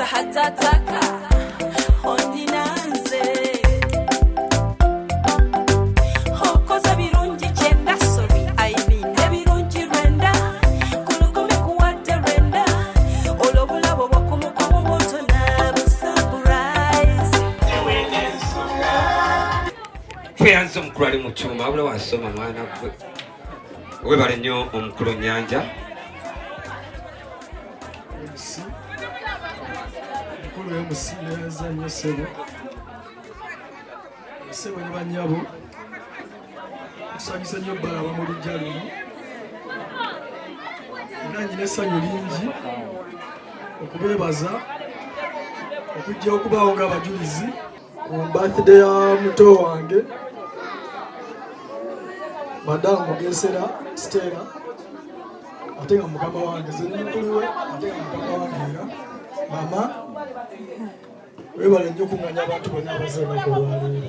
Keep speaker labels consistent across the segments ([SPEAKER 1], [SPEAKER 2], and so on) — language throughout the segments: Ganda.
[SPEAKER 1] tahatataka ondinanze hokoza birungi kyenda sorry I mean ebirungi rwenda kulukumi kuwadde rwenda olobulabo bwakumukomo bwotona busurprise
[SPEAKER 2] tweyanze omukulu ali mu kyuma abula wasoma mwana gwe webale nnyo omukulu nyanja
[SPEAKER 3] omukulu y'omusinga Esanyu Sebo ne bannyabo kusanyusa nnyo balaba mu lujja luno era nyina essanyu lingi okubeebaza okujja okubaawo ng'abajulizi ku birthday ya muto wange Madame Mugesera Stella ate nga mukama wange ze mukulu we ate nga mukama wange era mama webale nnyo okuŋŋanya abantu bonna abazaala ku lwaleero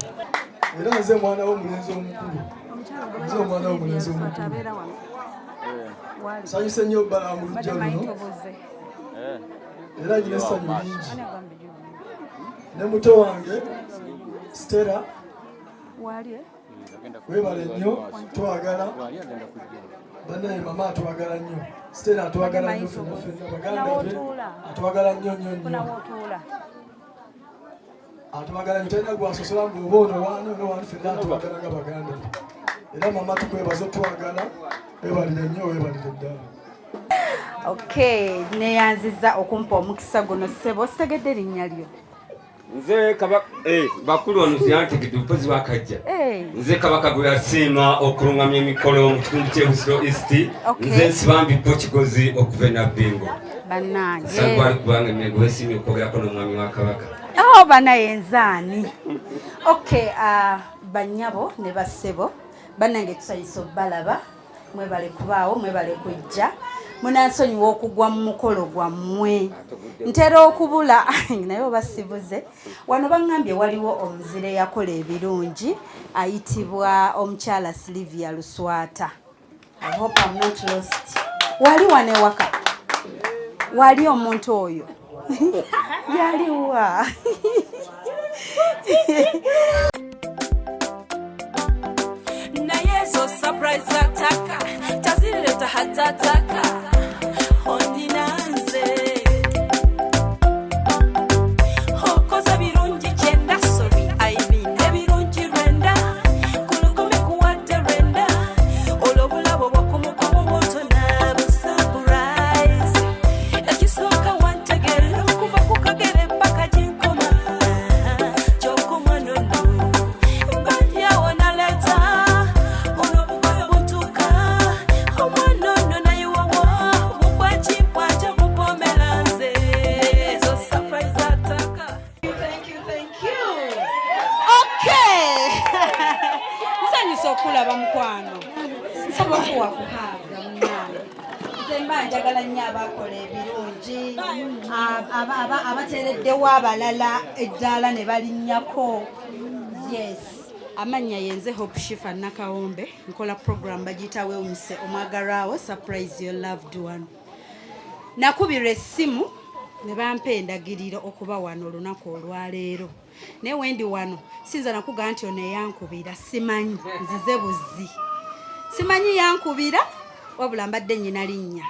[SPEAKER 3] era nze mwana w'omulenzi omukulu nze omwana w'omulenzi omukulu nsanyuse nnyo balaba mu lujja luno era nyina essanyu lingi ne muto wange Stella webale nnyo twagala banaye mama atwagala nnyo Stella atwagala nnyo fenna baganda be atwagala nnyo nnyo nnyo atwagala nnyo talina gwasosola ng'oba ono wano fenna atwagala nga baganda be era mama tukwebaza otwagala webalire nnyo webalire ddala.
[SPEAKER 4] Okay, neyanziza okumpa omukisa guno Ssebo sitegedde linnya lyo.
[SPEAKER 2] nze kabaka bakulu ono ziyantegedde obupozi bwakajja nze kabaka gwe yasiima okulungamya emikolo mu kitundu ky'Ebusiro East nze nsibambi bo kigozi okuva e Nabbingo
[SPEAKER 4] bannange
[SPEAKER 2] sagwali kubanga emmengo wesiimye okwogerako n'omwami wa kabaka
[SPEAKER 4] banaye nzaani. Okay, bannyabo ne bassebo bannange tusanyusa obbalaba mwebale kubaawo mwebale kujja munansonyiwa okugwa mu mukolo gwammwe ntera okubula naye oba sibuze wano baŋŋambye waliwo omuzire yakola ebirungi ayitibwa omukyala Sylivia Luswata. I hope I'm not lost. Wali wane waka wali omuntu oyo yaliwa
[SPEAKER 1] naye zo surprise ataka tazileta hatataka ondinanze hokoza birungi kyenda sorry I mean ebirungi rwenda kulukumi kuwadde rwenda olobulabo bwakumukomo bwotona busurprise ekisooka wantegera okuva ku kagere paka ginkoma gyokumwanono mbadyawo naleta olwobugoyo butuka omwanono naye wawo mugwakimpwaja mupomeranze ezo surprise ataka.
[SPEAKER 4] Thank you. Okay. Nsanyusa okulaba mukwano. Nsaba okuwa kuhaaga munnange. Nze mba njagala nnyo abakola ebirungi abateereddewo abalala eddaala ne balinnyako. Yes. Amannya yenze Hope Shifa Nakawombe nkola program bagiyita Weewunse omwagalwawo surprise your loved one. Nakubirwa essimu ne bampa endagiriro okuba wano olunaku olwaleero naye wendi wano sinza nakugamba nti ono eyankubira simanyi nzize buzzi simanyi yankubira wabula mbadde nnyina linnya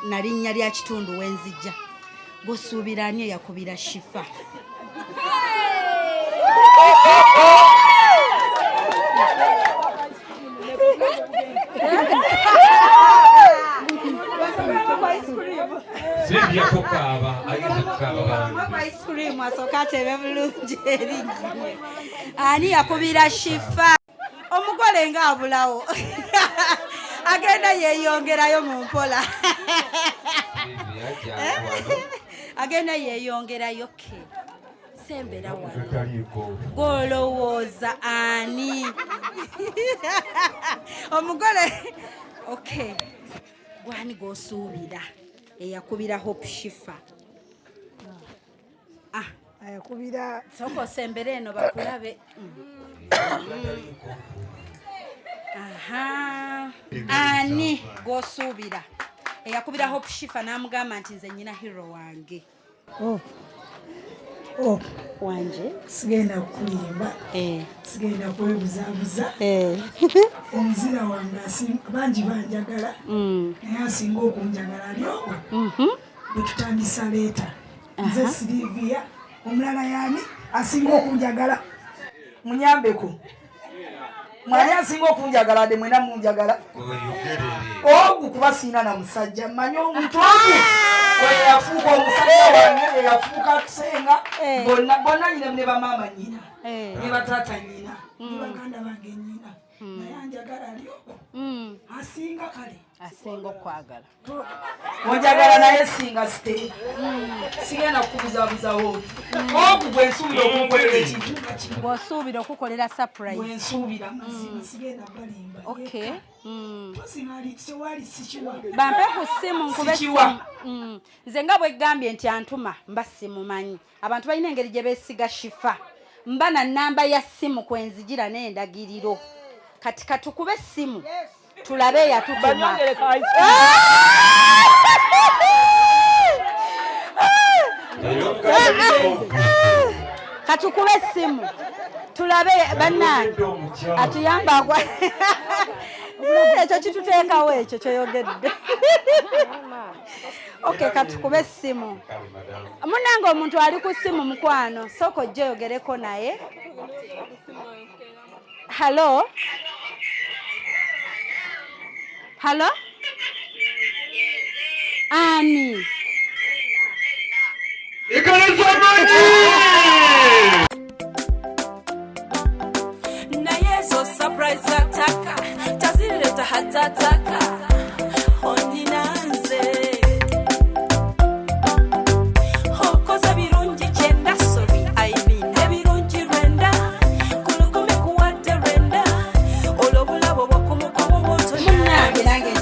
[SPEAKER 4] na linnya lya kitundu wenzijja gosuubira ani eyakubira Shifa.
[SPEAKER 2] Sylvia kukaaba ayinza kukaaba bantu
[SPEAKER 4] ice cream asooka atebe bulungi erinnya ani yakubira Shifa omugole ng'abulawo agenda yeeyongerayo mu mpola agenda yeeyongerayo ke sembera wano golowooza ani omugole okay gwani gosuubira eyakubira Hope Shifa
[SPEAKER 5] ayakubira
[SPEAKER 4] soko sembere eno bakulabe ani gosuubira eyakubira Hope Shifa n'amugamba nti nze nnyina hero wange. wanje
[SPEAKER 5] sigenda kulimba sigenda kwebuzaabuza omuzira wange bangi banjagala naye asinga okunjagala lyoko bwetutandisa leeta nze Sylivia omulala yani asinga okunjagala munyambeko mwani asinga okunjagala de mwena munjagala ogu kuba siina na musajja mmanyi omuntu ogu weyafuuka omusajja wange eyafuuka kusenga bonna nyina ne bamaama nyina ne bataata nyina ne baganda bange nyina naye anjagala lyoko asinga kale
[SPEAKER 4] asinga okwagala
[SPEAKER 5] onjagala naye singa Stella sigenda kukubuzabuzawo ogu bwensuubira okukolera ekintu nga kino
[SPEAKER 4] bw'osuubira okukolera surprise
[SPEAKER 5] bwensuubira mazima sigenda balimba
[SPEAKER 4] okay
[SPEAKER 5] tewali sikiwa
[SPEAKER 4] bampe ku ssimu nkube essimu nze nga bwegambye nti antuma mba simumanyi abantu balina engeri gye beesiga shifa mba na nnamba ya ssimu kwenzigira n'endagiriro kati katukube essimu tulabe eyatutuma katukube essimu tulabe bannange atuyamba agwa ekyo kituteekawo ekyo kyoyogedde okay katukube essimu munange omuntu ali ku ssimu mukwano sooka ojja oyogereko naye halo halo ani
[SPEAKER 1] naye zo surprise ataka tazileta hatataka oninanze okoza birungi kyenda sobi aibine birungi rwenda kulukume kuwadde rwenda olwobulabo bwokumukomo
[SPEAKER 4] munange nange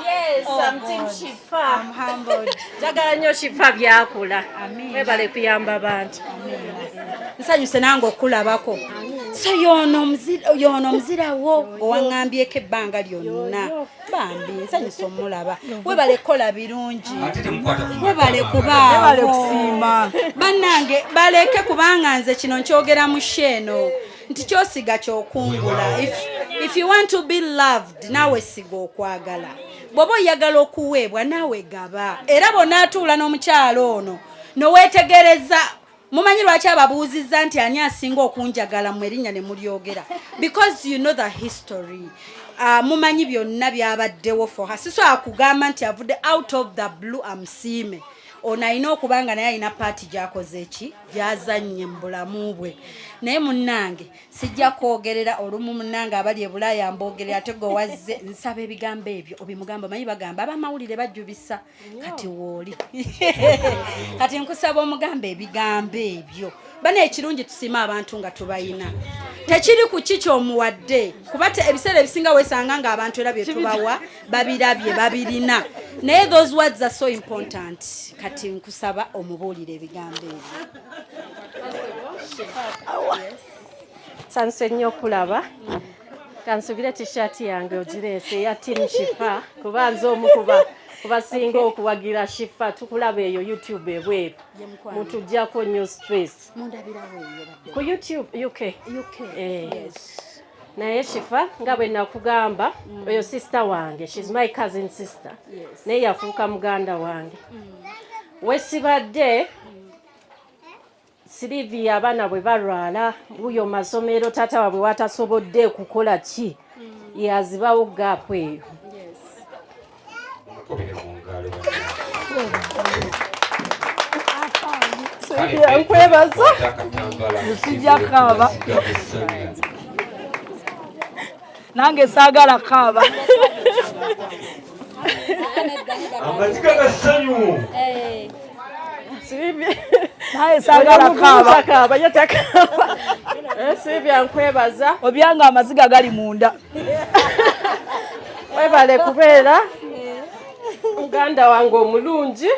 [SPEAKER 6] Yes, I'm Team Shifa.
[SPEAKER 4] I'm humbled.
[SPEAKER 6] Jagala nnyo Shifa byakula. Webale kuyamba abantu.
[SPEAKER 4] Nsanyuse nange okulabako. So yono muzirawo owaŋŋambyeko ebbanga lyonna. Bambi nsanyuse omulaba. Webale kola birungi. Webale kubaawo. Webale kusiima. Bannange baleke kubanga nze kino nkyogera mu sheeno. Nti kyosiga kyokungula. If you want to be loved, nawe siga okwagala. Bw'oba oyagala okuweebwa nawe gaba. Era bw'onaatuula n'omukyalo ono noweetegereza mumanyi lwaki ababuuzizza nti ani asinga okunjagala mu erinnya ne mulyogera. Because you know the history. Mumanyi byonna byabaddewo for her. Sisobola kugamba nti avudde out of the blue amusiime. Ono alina okubanga naye alina paati gy'akoze eki gy'azannye mu bulamu bwe. Naye munnange sijja kwogerera olumu munnange abali e Bulaaya mboogerera ate gwe wazze nsaba ebigambo ebyo obimugamba manyi bagamba abamawulire bajjubisa kati wooli kati nkusaba omugamba ebigambo ebyo bana ekirungi tusiima abantu nga tubayina tekiri ku kiki omuwadde kuba ebiseera ebisinga weesanga nga abantu era bye tubawa babirabye babirina naye those words are so important kati nkusaba omubuulire ebigambo ebyo.
[SPEAKER 6] Sanse nnyo okulaba. Kansubire t-shirt yange ogireese ya Team Shifa kuba nze omu kubasinga okuwagira Shifa tukulaba eyo YouTube ebweru mutujjako nnyo stress ku YouTube UK. Yes. Naye Shifa nga bwe nakugamba oyo sister wange, she's my cousin sister. Naye yafuuka muganda wange. Wesibadde Sylivia abaana bwe balwala buyo masomero taata wabwe watasobodde kukola ki yazibawo gaapu eyo. Sylivia nkwebaza
[SPEAKER 5] sijja kaaba nange saagala kaaba
[SPEAKER 2] amaziga gasanyu
[SPEAKER 6] Sylivia
[SPEAKER 5] naye saagala kaaba
[SPEAKER 6] yatakaba Sylivia nkwebaza
[SPEAKER 5] obyanga amaziga gali munda
[SPEAKER 6] webale kubeera muganda wange omulungi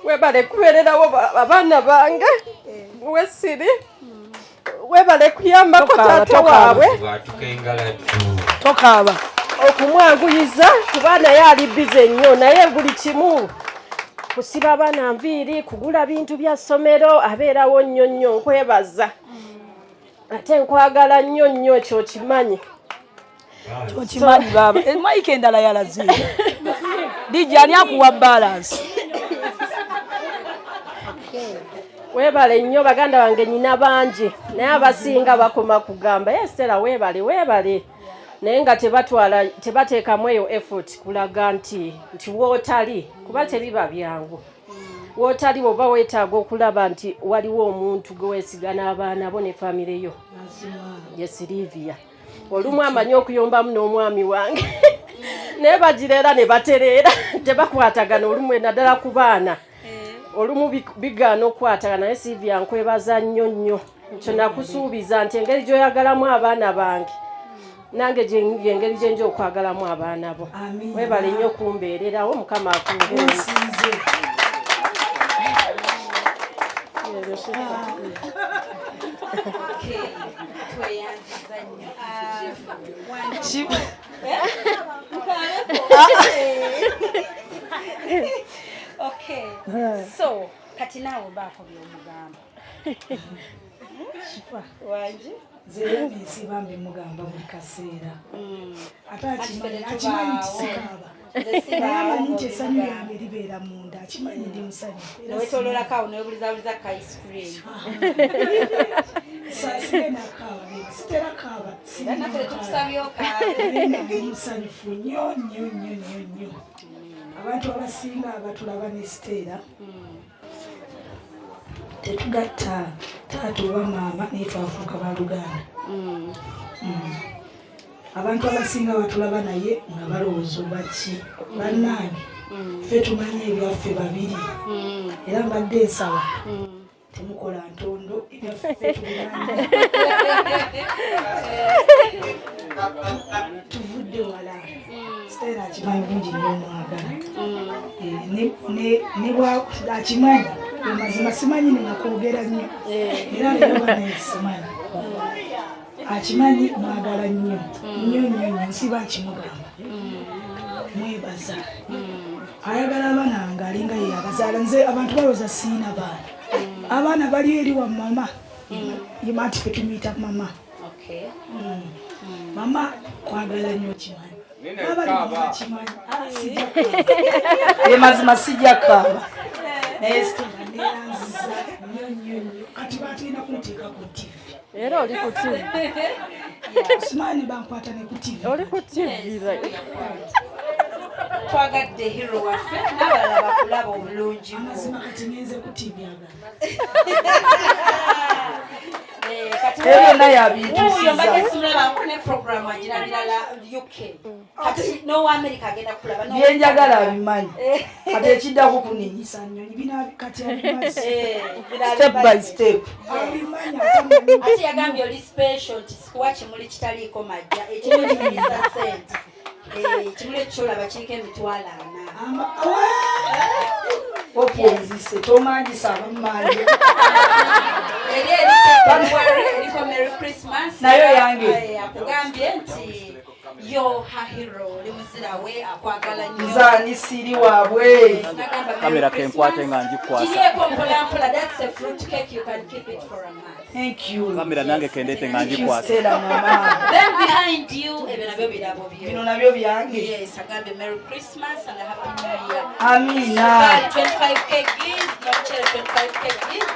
[SPEAKER 6] webale kubeererawo abaana bange wesiri webale kuyambako taata waabwe
[SPEAKER 5] tokaaba
[SPEAKER 6] okumwanguyiza kuba naye ali bize nnyo naye buli kimu kusiba abaana nviiri kugula bintu bya ssomero abeerawo nnyo nnyo nkwebaza ate nkwagala nnyo nnyo ekyo kimanyi
[SPEAKER 7] okimanyi baba maike endala yalaziira dijja ani akuwa balance
[SPEAKER 6] weebale nnyo baganda bange nyina bangi naye abasinga bakoma kugamba Stella weebale naye nga tebateekamu eyo effort kulaga nti wootali kuba tebiba byangu wootali oba weetaaga okulaba nti waliwo omuntu gwe weesiga n'abaana bo ne famire yo ye Sylivia olumu amanyi okuyombamu n'omwami wange naye bagireera ne batereera tebakwatagana olumu naddala ku baana olumu bigaana okukwatagana naye Sylvia nkwebaza nnyo nnyo kyo nakusuubiza nti engeri gy'oyagalamu abaana bange nange engeri gye nja okwagalamu abaana bo webale nnyo kumbeererawo mukama akungeesinze
[SPEAKER 4] Okay. So, kati naawe baako by'omugamba. Wangi?
[SPEAKER 5] Zero nsiba mbimugamba buli kaseera. Ate akimanyi tisikaaba. Amanyi nti essanyu lyange libeera munda akimanyi ndi musanyufu.
[SPEAKER 4] Newetololako awo newebulizabuliza ka ice cream.
[SPEAKER 5] Sigenda kaaba sitera kaaba musanyufu nnyo nnyo nnyo nnyo nnyo. Abantu abasinga abatulaba ne Stella tetugatta taata oba maama naye twafuuka baluganda. Abantu abasinga batulaba naye nga balowooza obaki bannange ffe tumanyi ebyaffe babiri era mbadde nsaba temukola ntondo ebyaffe tubimanyi tuvudde wala. Stella akimanyi bungi nnyo omwagala ne bwakimanyi amazima simanyi nenakwogera nnyo era leroba naye simanyi akimanyi mwagala nnyo nnyo nnyo nnyo nsiba nkimugamba mwebaza ayagala abaana nga alinga ye abazaala nze abantu balooza siina baana abaana bali eri wa mama yimati ffe tumuyita mama mama kwagala nnyo kimanyi ye mazima sijja kaaba naye Stella neeranziza nnyo nnyo nnyo kati batulina kunteeka ku TV
[SPEAKER 6] era oli ku TV
[SPEAKER 5] simaani bankwata ne ku TV
[SPEAKER 6] oli ku TV
[SPEAKER 4] twagadde hero waffe n'abalala bakulaba obulungi
[SPEAKER 5] amazima kati ngenze ku TV agala
[SPEAKER 7] byonna yabintusiza
[SPEAKER 4] ne program agirabirala UK kati n'owa America agenda kulaba
[SPEAKER 7] byenjagala abimanyi kati ekiddako kuninyisa
[SPEAKER 5] nnyonyi bina kati abimanyi
[SPEAKER 7] step by step
[SPEAKER 5] abimanyi
[SPEAKER 4] ate yagambye oli special nti sikuwa kimuli kitaliiko majja ekimuli kirisa sente kimuli ekyolaba kiriko emitwalo 4
[SPEAKER 7] okwenzise tomanyisa abamanyi
[SPEAKER 4] eriko Merry Christmas
[SPEAKER 7] nayo yange
[SPEAKER 4] akugambye nti yo hahiro oli muzira we akwagala nnyo
[SPEAKER 7] nzaani siri waabwe
[SPEAKER 8] kamera kenkwate nga ngikwasa
[SPEAKER 4] kirieko mpolampola that's a fruit cake you can keep it for a month.
[SPEAKER 7] Thank you
[SPEAKER 8] kamera nange kendete nga ngikwasa
[SPEAKER 7] Stella mama
[SPEAKER 4] Then behind you ebyo nabyo birabo byo
[SPEAKER 7] bino nabyo byange
[SPEAKER 4] yes agambe Merry Christmas and a Happy New Year.
[SPEAKER 7] amina
[SPEAKER 4] 25k gifts nochere 25k gifts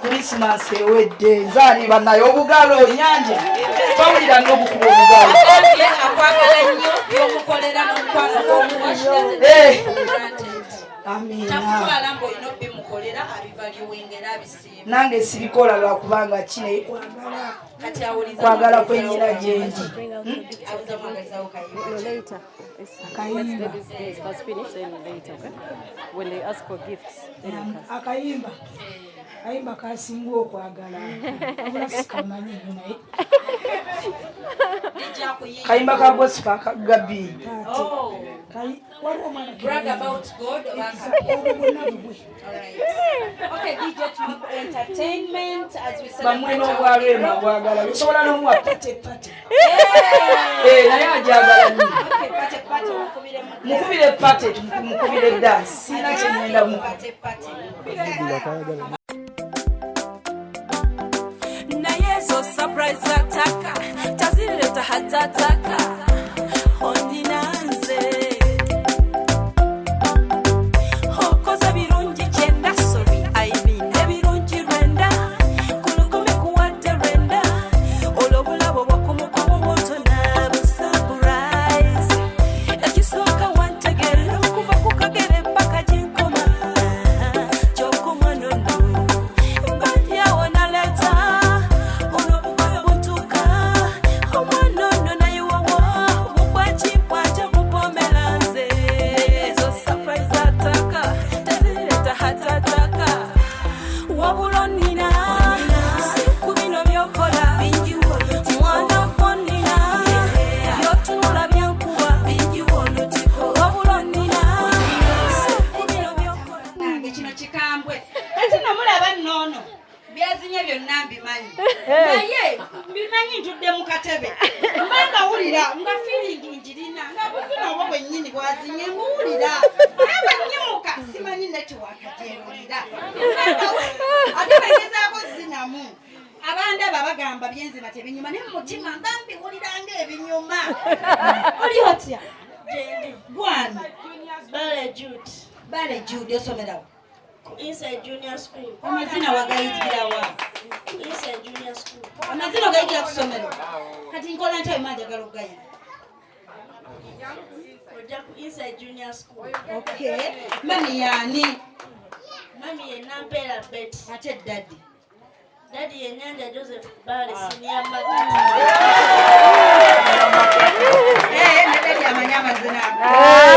[SPEAKER 7] Christmas ewedde nzaani banaye obugalo nyanja tawulira n'obukuba obugalo
[SPEAKER 4] akwagala nnyo byomukolera n'omukwano gw'omuwashiraze
[SPEAKER 7] amina
[SPEAKER 4] takutwala ng'olina obimukolera abivaliwingera abisiima
[SPEAKER 7] nange sibikola lwakubanga kinaye
[SPEAKER 4] kati awuliza
[SPEAKER 7] kwagala kwenyina gyendi
[SPEAKER 4] awuliza mwagalizawo kayimba
[SPEAKER 6] later
[SPEAKER 5] akayimba
[SPEAKER 6] let's finish then later okay when they ask for gifts
[SPEAKER 5] akayimba kayimba kasinga okwagala abula sikamanyi naye
[SPEAKER 7] kayimba ka gospel akagabi
[SPEAKER 4] Brag about God. Alright. Okay, DJ Tomako Entertainment as we celebrate our
[SPEAKER 7] mukubire pate mukubire dance
[SPEAKER 1] na yeso surprise ataka tazileta hatataka ondinanze hokoza birungi kyenda sorry aibine birungi rwenda kulukumi kuwadde rwenda olobulabo bwakumukomo bwotona busurprise ekisooka wantegera kuva kukagere paka jinkoma kyokumwanono mbadyawo naleta olobubaya buntuka omwanono nayiwowo bukwakimpwate mupomelanze ezo surprise ataka tezireta hatataka wabula nina siku bino byokola mwana konina byotunula byankuba wabula nina siku bino byokola
[SPEAKER 4] nange kino kikambwe kati nomulaba nnono byazinye byonna mbimanyi naye mbimanyi ntudde mu katebe mba ngawulira nga feeling njirina nga buzina obwo bwennyini bwazinye nguwulira aba nnyimuka simanyi netiwaka gyewulira ate bagezaako zinamu abandaba bagamba byenzima tebinyuma ne mumutima mba mbiwulira ng'ebinyuma oli otya gwani Bale Jude osomerawo
[SPEAKER 9] Inside junior school.
[SPEAKER 4] amazina wagayigira wa
[SPEAKER 9] Inside junior school.
[SPEAKER 4] amazina ogayigira ku ssomero kati nkola ntya bimajagala okugayira
[SPEAKER 9] Inside junior school.
[SPEAKER 4] okay mami yani
[SPEAKER 9] Mami ye Nampera Bet.
[SPEAKER 4] ate daddy
[SPEAKER 9] Daddy ye Nyanja Joseph Bale senior
[SPEAKER 4] ne daddy amanyi amazina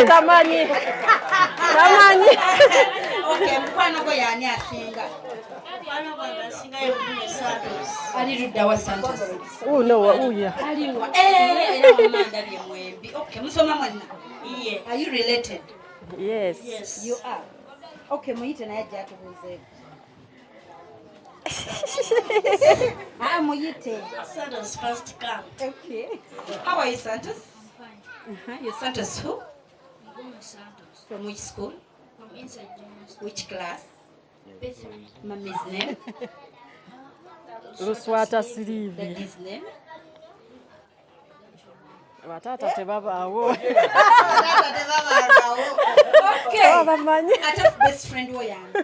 [SPEAKER 6] Tamanyi. Tamanyi.
[SPEAKER 4] okay mukwano gwe yani asinga
[SPEAKER 9] Mwana wange asingayo Bruno Santos.
[SPEAKER 4] ali ludda wa Santos
[SPEAKER 6] Uya.
[SPEAKER 4] aliwa era wamanda bye mwembi okay musoma mwenna
[SPEAKER 9] Yeah.
[SPEAKER 4] are you related
[SPEAKER 6] Yes.
[SPEAKER 9] Yes.
[SPEAKER 4] you are okay muyite naye ajja atubuuzeeko muyite
[SPEAKER 9] Santos first come.
[SPEAKER 4] okay how are you Santos you're Santos who
[SPEAKER 9] Bruno Santos.
[SPEAKER 4] from which school
[SPEAKER 9] From inside junior school.
[SPEAKER 4] which class
[SPEAKER 9] B3.
[SPEAKER 4] mommy's name
[SPEAKER 6] Luswata Sylivia.
[SPEAKER 4] daddy's name
[SPEAKER 6] Batata tebabaawo.
[SPEAKER 4] okay
[SPEAKER 6] Bamanyi.
[SPEAKER 4] ate best friend wo yange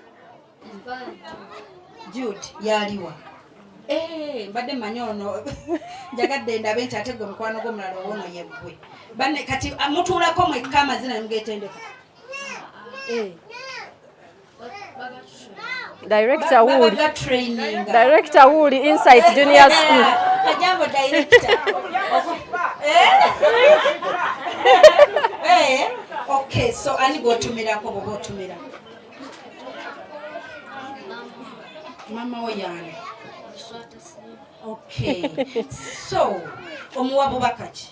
[SPEAKER 4] Jude yaliwa mbadde mmanyi ono njagadde ndabe nti ate gwe mukwano gw'omulala owoono yeggwe banne kati mutuulako mwekka amazina nemugeetendeka
[SPEAKER 6] Director Wood.
[SPEAKER 4] babaga training
[SPEAKER 6] Director Wood inside junior school.
[SPEAKER 4] kajambo director okay so ani gwotumirako bwoba otumira mama wo yange okay so omuwa bubaka ki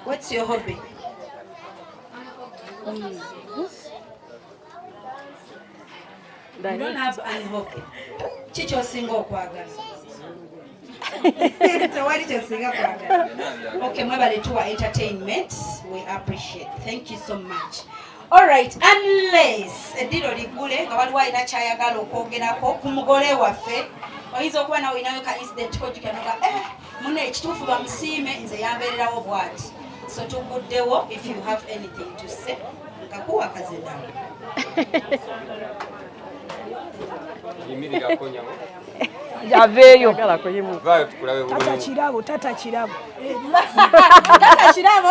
[SPEAKER 4] what's your hobby You don't have any hobby. Kiki osinga okwagala? Tewali kyosinga kwagala. Okay, mwebale tuwa entertainment. We appreciate. Thank you so much. All right, unless eddiro ligule nga waliwo alina kyayagala okwogerako ku mugole waffe oyinza okuba nawe inayo ka incident kojukanoga muna ekituufu bamusiime nze yambeererawo bwati so tuguddewo if you have anything to say nkakuwa kazendala
[SPEAKER 2] yimirira konyamo
[SPEAKER 7] aveeyo
[SPEAKER 6] Agala kuyimu.
[SPEAKER 2] vayo tukulabe
[SPEAKER 5] tata kirabo tata kirabo
[SPEAKER 4] tata kirabo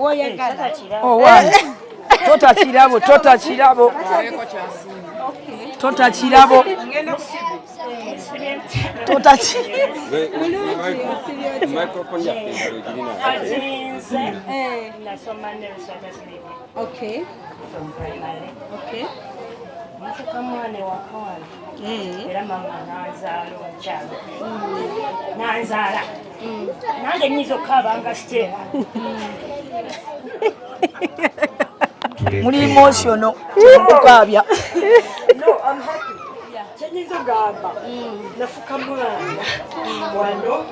[SPEAKER 4] woyagala
[SPEAKER 7] tota kirabo tota kirabo tota kirabo tota
[SPEAKER 2] microphone yaffe ngirina
[SPEAKER 4] okay okay
[SPEAKER 9] Nafuka mwana wakawala. Era mama nanzaala omukyala. Nanzaala. Nange nyiza okukaba nga Stella.
[SPEAKER 7] Muli emotional. Okukabya.
[SPEAKER 9] No, I'm happy. Kyenyiza ogamba. Nafuka mwana. Wano.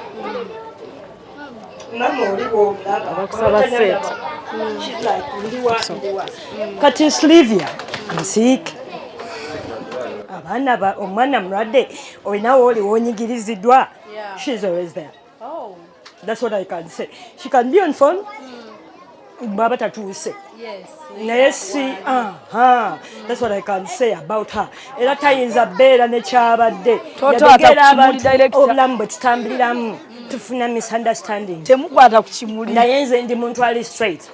[SPEAKER 9] Mama oliwo omulaba. She's like, ndiwa. Kati Sylivia, I'm sick. Omwana mulwadde olinawo oli wonyigiriziddwa. She's always there.
[SPEAKER 4] Oh.
[SPEAKER 9] That's what I can say. She can be on phone. Baba tatuuse.
[SPEAKER 4] Yes.
[SPEAKER 9] Naye si that's what I can say about her. Era tayinza beera ne kyabadde. Yadogera abantu obulamu bwe tutambuliramu tufuna misunderstanding.
[SPEAKER 7] Temukwata ku kimuli.
[SPEAKER 9] Naye nze ndi muntu ali straight.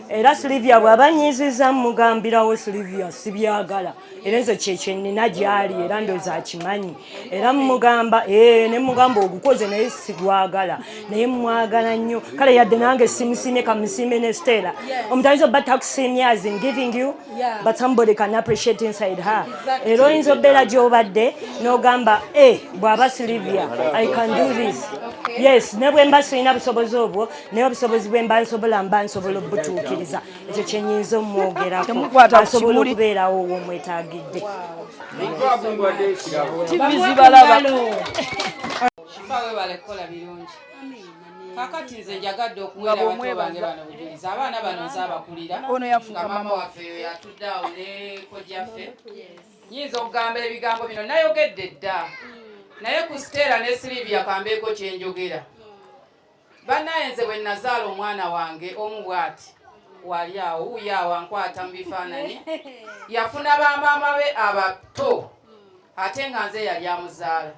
[SPEAKER 9] Era Sylivia bw'abanyiiziza mugambirawo Sylivia sibyagala. Era nze kyekye nnina gy'ali era ndowooza akimanyi. Era mugamba ne mugamba ogukoze naye sigwagala. Naye mwagala nnyo. Kale yadde nange simusiimye kamusiime ne Stella. Omutayinza obba takusiimye as in giving you, but somebody can appreciate inside her. Era oyinza obbeera gy'obadde n'ogamba bw'aba Sylivia, I can do this. Yes, ne bwe mba sirina busobozi obwo, naye obusobozi bwe mba nsobola obutuukiriza. Ekyo kye nnyinza omwogerako. Asobola okubeerawo w'omwetaagidde.
[SPEAKER 7] Tibizibalaba.
[SPEAKER 10] Shifa webale kukola birungi. Kakati nze njagadde okuwera abato bange bano bujulizi. Abaana bano nze abakulira. Nga mama waffe yatudde awo ne kojjaffe. Nyinza okugamba ebigambo bino nayogedde dda. Naye ku Stella ne Sylivia kambeeko kye njogera. Bannaye nze bwe nazaala omwana wange omu bw'ati. Wali awo wuuyaawo ankwata mu bifaananyi. Yafuna bamaama be abato. Ate nga nze yali amuzaala.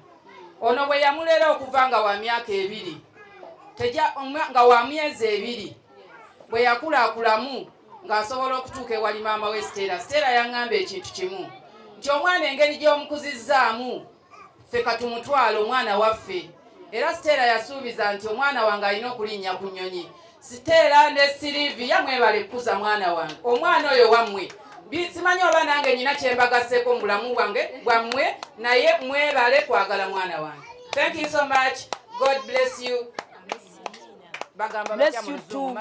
[SPEAKER 10] Ono bwe yamulera okuva nga wa myaka 2. Nga wa myezi 2. Bwe yakulaakulamu ng'asobola okutuuka ewali maama we Stella. Stella yaŋŋamba ekintu kimu. Nti omwana engeri gy'omukuzizzaamu ffe katumutwala omwana waffe. Era Stella yasuubiza nti omwana wange alina okulinnya ku nnyonyi. Stella ne Sylvia mwebale kukuza mwana wange. Omwana oyo wammwe. Simanyi oba nange nnina kye mbagaseeko mu bulamu bwange bwammwe, naye mwebale kwagala mwana wange. Thank you so much. God bless you.
[SPEAKER 7] Bless you too.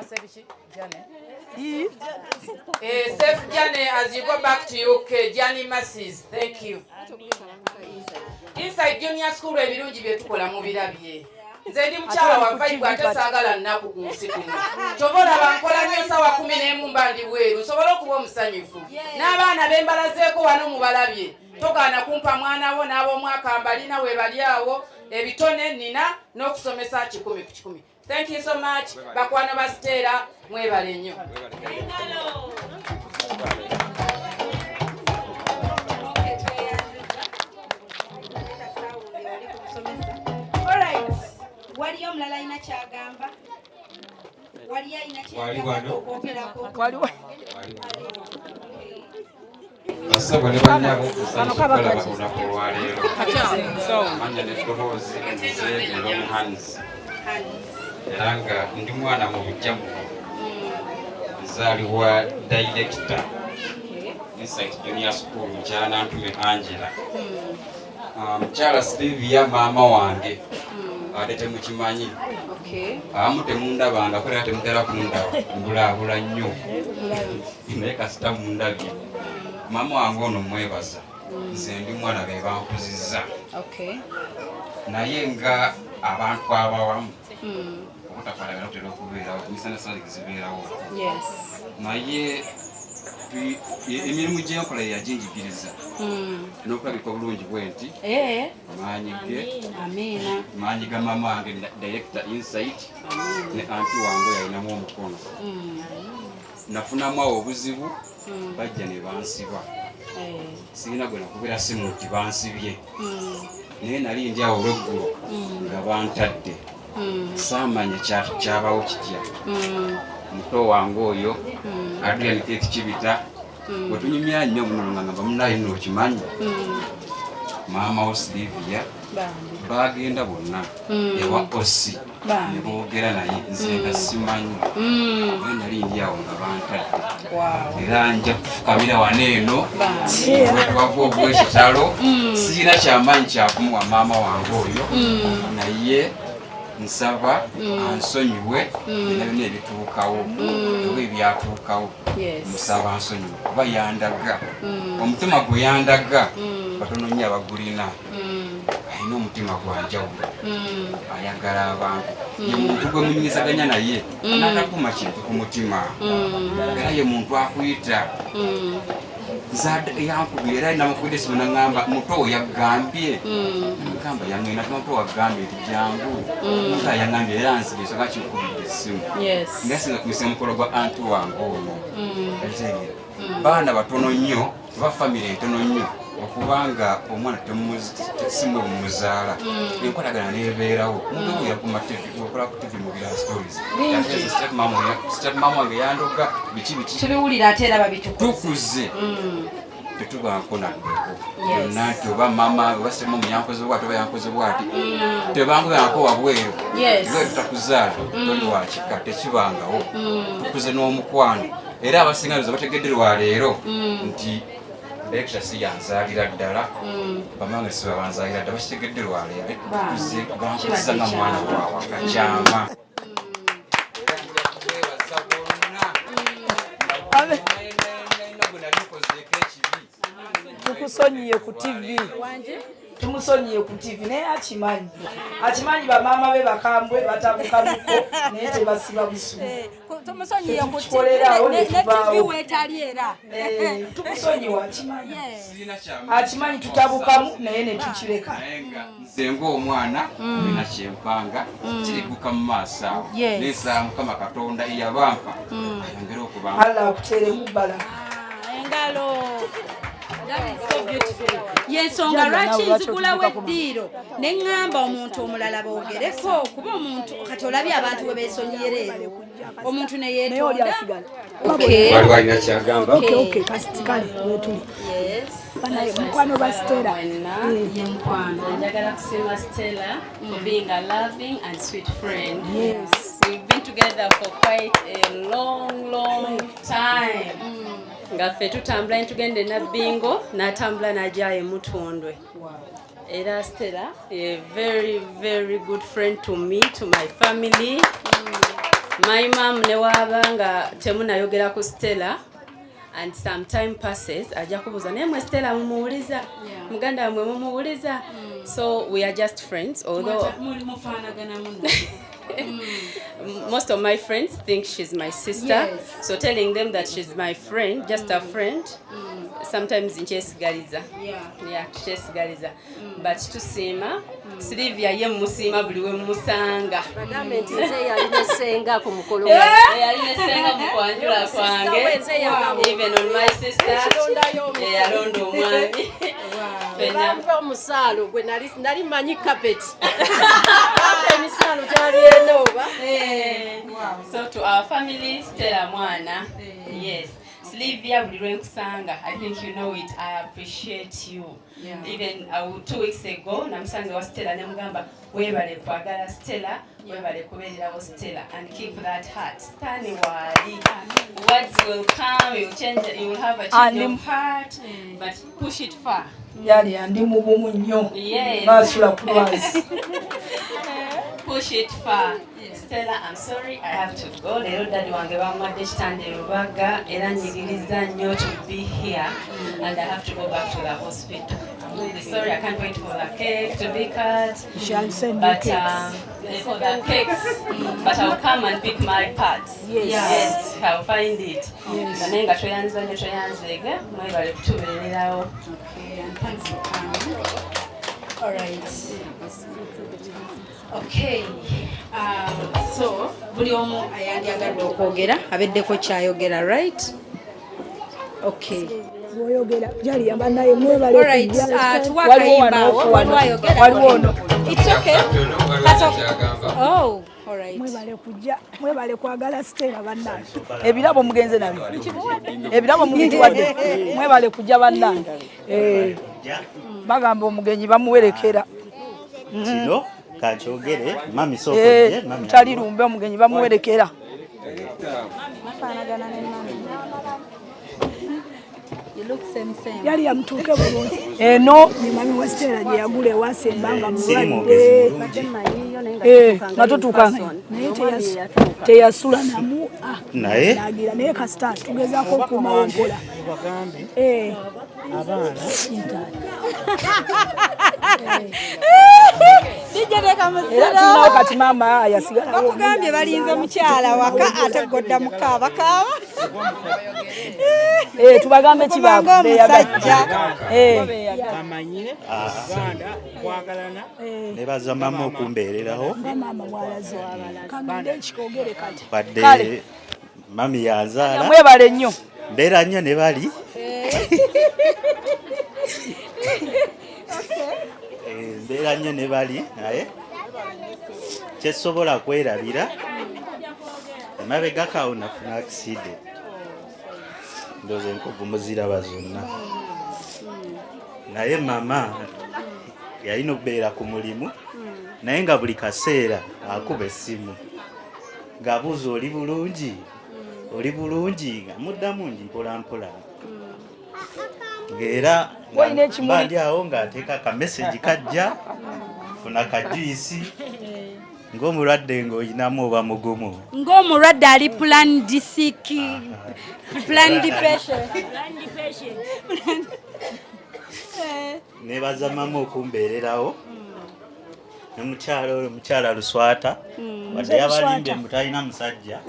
[SPEAKER 10] Safe journey as you go back to UK. Journey masses. Thank you. Inside junior school ebirungi bye tukola mu birabye. Nze ndi mukyala wa vibe ate saagala nnaku ku nsi kuno. Kyobola bankola nnyo sawa 11 mba ndi bweru. Nsobola okuba omusanyufu. N'abaana bembalazeeko wano mu balabye. Togaana kumpa mwana wo n'ab'omwaka mbalina we bali awo. Ebitone nina n'okusomesa 10 ku 10. Thank you so much. Bakwano ba Stella mwebale nnyo.
[SPEAKER 4] Waliyo omulala alina kyagamba? Waliyo alina
[SPEAKER 2] kyagamba? Basabwa ne bannyabo okusanyusa olunaku olwaleero. Manya n'eddoboozi nze Long Hands. Era nga ndi mwana mu bujja muno. Nzaalibwa director Insight Junior School mukyala Nantume Angela. Mukyala Sylvia maama wange. Ate temukimanyi. Abamu temundabanga kubera temutera kundaba. Mbulaabula nnyo. Naye kasita mundabye. Maama wange ono mwebaza. Nze ndi mwana be bankuzizza. Naye nga abantu abawamu. Obutakwalagana kutera okubeerawo, misunderstanding zibeerawo. Naye emirimu gy'enkola yaginjigiriza n'okulabika obulungi bwe nti maanyi ge maanyi ga maama wange director Insight ne anti wange yalinamu omukono. Nafunamu awo obuzibu bajja ne bansiba. Sirina gwe nakubeera simu nti bansibye. Naye nali ndi awo olweggulo nga bantadde. Saamanya kyabawo kitya. Muto wange oyo Adrian Kate Kibita bwe tunyumya nnyo muno nga ngamba munaye nno okimanyi.
[SPEAKER 11] maama wa Sylivia bagenda bonna ewa osi ne boogera naye nze nga simanyi nali ndi awo nga bantadde era nja kufukamira wano eno wetwava obwekitalo sirina kyamaanyi kyakumuwa maama wange oyo naye nsaba ansonyiwe byonna byonna ebituukawo oba ebyatuukawo musaba ansonyiwe kuba yandaga omutima gwe yandaga batono nnyo abagulina alina omutima gwanjawulo ayagala abantu ye muntu gwe munyizaganya naye natakuma kintu ku mutima era ye muntu akuyita yankubira era namukubidde esimu naŋŋamba muto yagambye namugamba yangenda muto wagambye nti jangu muto yaŋŋambye era nzire ensonga kinkubidde esimu nga singa kumisa omukolo gwa anti wange ono baana batono nnyo oba famire entono nnyo okubanga omwana simwe bumuzaala enkolagana nebeerawo omuntu yakuma okola ku TV mu Bila Stories mama wange yandoga biki
[SPEAKER 4] tubiwulira ate era
[SPEAKER 11] babitukuze tetubanko naddeko yonna nti oba mama oba sema omuyankoze bwati oba yankoze bwati tebangoyanko wabweru lwe tutakuzaala toli wakika tekibangawo tukuze n'omukwano era abasinga nzo bategedde lwaleero nti Lecture si yanzalira ddala bamanga si babanzalira ddala bakitegedde lwaleero tukuze bankuza nga mwana waawe akakyama
[SPEAKER 7] tukusonyiye ku TV tumusonyiye ku TV naye akimanyi bamaama be bakambwe batabukamuko naye tebasiba busubu
[SPEAKER 4] tumusonyiye ku TV wetali era
[SPEAKER 7] tumusonyiwa akimanyi tutabukamu naye ne tukireka
[SPEAKER 11] nze ng'omwana olina kyempanga kiriguka mu maaso awo neesaba Mukama Katonda eyabampa ayongere okubamba
[SPEAKER 7] Allah akuteeremu bbala
[SPEAKER 4] engalo yensonga lwaki nzigulawo eddiiro ne ŋŋamba omuntu omulala boogereko kuba omuntu kati olabye abantu we beesonyiye leero omuntu ne yeetonda
[SPEAKER 2] waliwo alina kyagamba
[SPEAKER 5] kasitikale wetuli mukwano ba Stella
[SPEAKER 6] njagala kusiima Stella for being a loving and sweet friend. We've been together for quite a long time. Nga ffe tutambula ntugende Nabbingo n'atambula n'ajja Mutondwe. Era Stella a very good friend to me, to my family. My mom ne wabanga temunayogera ku Stella and some time passes ajja kubuuza naye mwe Stella mumuwuliza muganda mwe mumuwuliza so we are just friends although most of my friends think she's my sister so telling them that she's my friend just a friend sometimes nchesigaliza tuchesigaliza but tusiima Sylivia ye musiima buli we musanga bagambe nti nze yalina senga ku mukolo yalina senga mu kwanjula kwange even on my sister yalonda omwami bampe omusaalo gwe nali manyi carpet emisaalo gyali enooba so to our family Stella mwana yes Sylivia buli lwe nkusanga I think you know it I appreciate you even 2 weeks ago namusanga wa Stella ne mugamba webale kwagala Stella webale kubeererawo Stella and keep that heart stani wali words will come you will have a change of heart but push it far
[SPEAKER 7] yali andi mu bumu nnyo basula kulwazi
[SPEAKER 6] push it far Stella, I'm sorry, I have to go. Lero daddy wange bamwadde kitande Lubaga era njigiriza nnyo to be here and I have to go back to the hospital. I'm really sorry, I can't wait for the cake to be cut.
[SPEAKER 5] Shall send
[SPEAKER 6] but
[SPEAKER 5] for
[SPEAKER 6] the cakes, but I'll come and pick my parts. Yes, I'll find it. Nanenga toyanza nnyo toyanzege mwebale kutubeererawo.
[SPEAKER 4] Okay, and thanks for coming. All right. Okay. So buli omu ayandyagadde okwogera abeddeko kyayogera right? Okay.
[SPEAKER 5] Woyogera jali yamba naye mwebale
[SPEAKER 4] kujja tuwakayimba waliwo ayogera waliwo ono it's okay that's okay oh all right
[SPEAKER 5] mwebale kujja mwebale kwagala Stella bannange
[SPEAKER 7] ebirabo mugenze nabyo ebirabo mugitwadde mwebale kujja bannange bagamba omugenyi bamuwerekera
[SPEAKER 8] kino kakyogere mami sokoje mami
[SPEAKER 7] tali lumbe omugenyi bamuwerekera yali yamutuuke bulungi eno ni mami wa Stella gye yagula ewasemba nga mulwadde nga totuukanga naye teyasula namu nagira naye kasita tugezaako okukumawo mpola abaana era tulinawo kati maama yasigalawo
[SPEAKER 4] bakugambye balinze mukyala waka ate godda mukaabakaaba
[SPEAKER 7] tubagambe
[SPEAKER 4] omusajja
[SPEAKER 8] ne baza mama okumbeereraho badde mami yanzaala
[SPEAKER 7] mwebale nnyo
[SPEAKER 8] mbeera nnyo ne bali mbeera nnyo ne bali naye kyesobola kwerabira emabegakawo nafuna akiside ndooza enkovu muziraba zonna naye mama yalina okubeera ku mulimu naye nga buli kaseera akuba essimu ng'abuuza oli bulungi nga muddamu nti mpolampola ng'era bandi awo ng'ateeka akameseji kajja funa kajuyisi ng'omulwadde ng'oyinamu oba mugumu
[SPEAKER 4] ng'omulwadde ali plan disiki plan depression
[SPEAKER 8] nebaza mama okumbeererawo ne mukyala Luswata wadde yabalimbye mbu talina musajja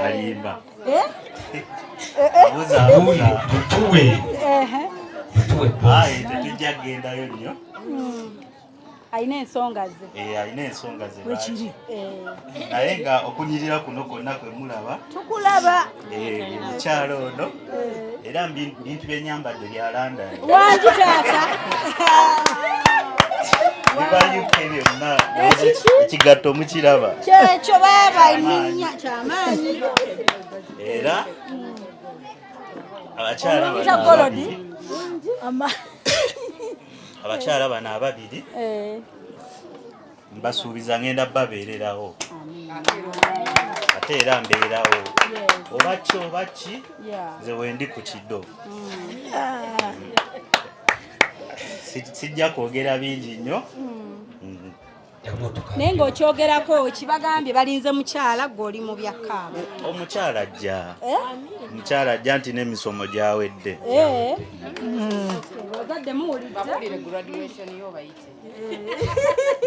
[SPEAKER 8] alimba abuuza tetujja kugendayo nnyo
[SPEAKER 4] alina ensonga ze
[SPEAKER 8] alina ensonga ze naye nga okunyirira kuno kwonna kwe mulaba
[SPEAKER 4] tukulaba
[SPEAKER 8] mukyalo ono era bintu byenyambadde byalandani
[SPEAKER 4] wangi taata
[SPEAKER 8] bibayuka byonna ekigatto mukiraba
[SPEAKER 4] kyekyo baba eminya kyamaanyi
[SPEAKER 8] era abakyala bano ababiri mbasuubiza ngenda babeererawo ate era mbeerawo oba ki nze wendi ku kiddo sijja kwogera bingi nnyo
[SPEAKER 4] naye ng'okyogerako kibagambye balinze mukyala gw'oli mu byakkaaba
[SPEAKER 8] omukyala ajja nti n'emisomo gyawedde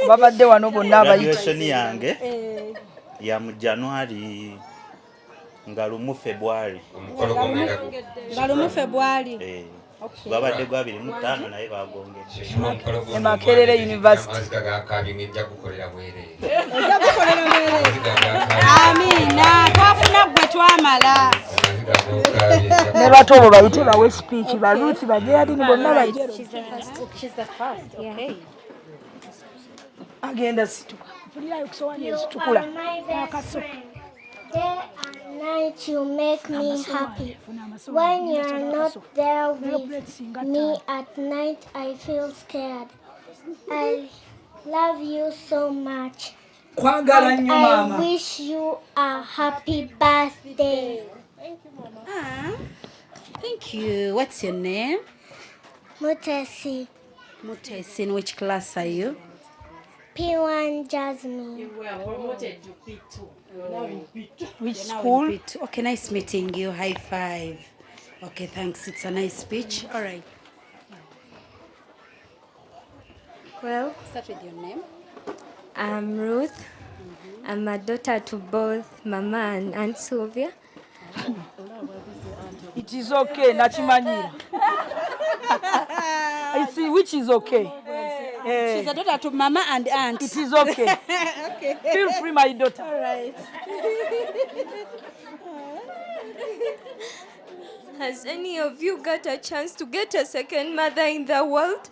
[SPEAKER 7] babadde wano bonna
[SPEAKER 8] graduation yange ya mu January nga 1 February babadde gwa 25 naye bagongedde
[SPEAKER 7] Makerere University
[SPEAKER 4] amina twafuna gwe twamala
[SPEAKER 7] ne bato bo bayite bawe speech baluti bagerani bonna bajje agenda situka fulirayo kusowanya situkula akaso
[SPEAKER 12] Day and night you make me happy. When you're not there with me at night, I feel scared. I love you so much. And I wish you a happy birthday.
[SPEAKER 4] Thank you, Mama. Thank you. What's your name?
[SPEAKER 12] Mutesi.
[SPEAKER 4] Mutesi, in which class are you?
[SPEAKER 12] P1 Jasmine.
[SPEAKER 4] You were promoted to P2.
[SPEAKER 7] Which school?
[SPEAKER 4] Okay, nice meeting you. High five. Okay, thanks. It's a nice speech. All right.
[SPEAKER 13] Well,
[SPEAKER 4] start with your name.
[SPEAKER 13] I'm Ruth. I'm a daughter to both Mama and Aunt Sylvia.
[SPEAKER 7] It is okay, Nachimanyira. I see, which is okay.
[SPEAKER 4] She's a daughter to Mama and Aunt.
[SPEAKER 7] It is okay.
[SPEAKER 4] Okay.
[SPEAKER 7] Feel free, my daughter.
[SPEAKER 4] All right.
[SPEAKER 13] Has any of you got a chance to get a second mother in the world?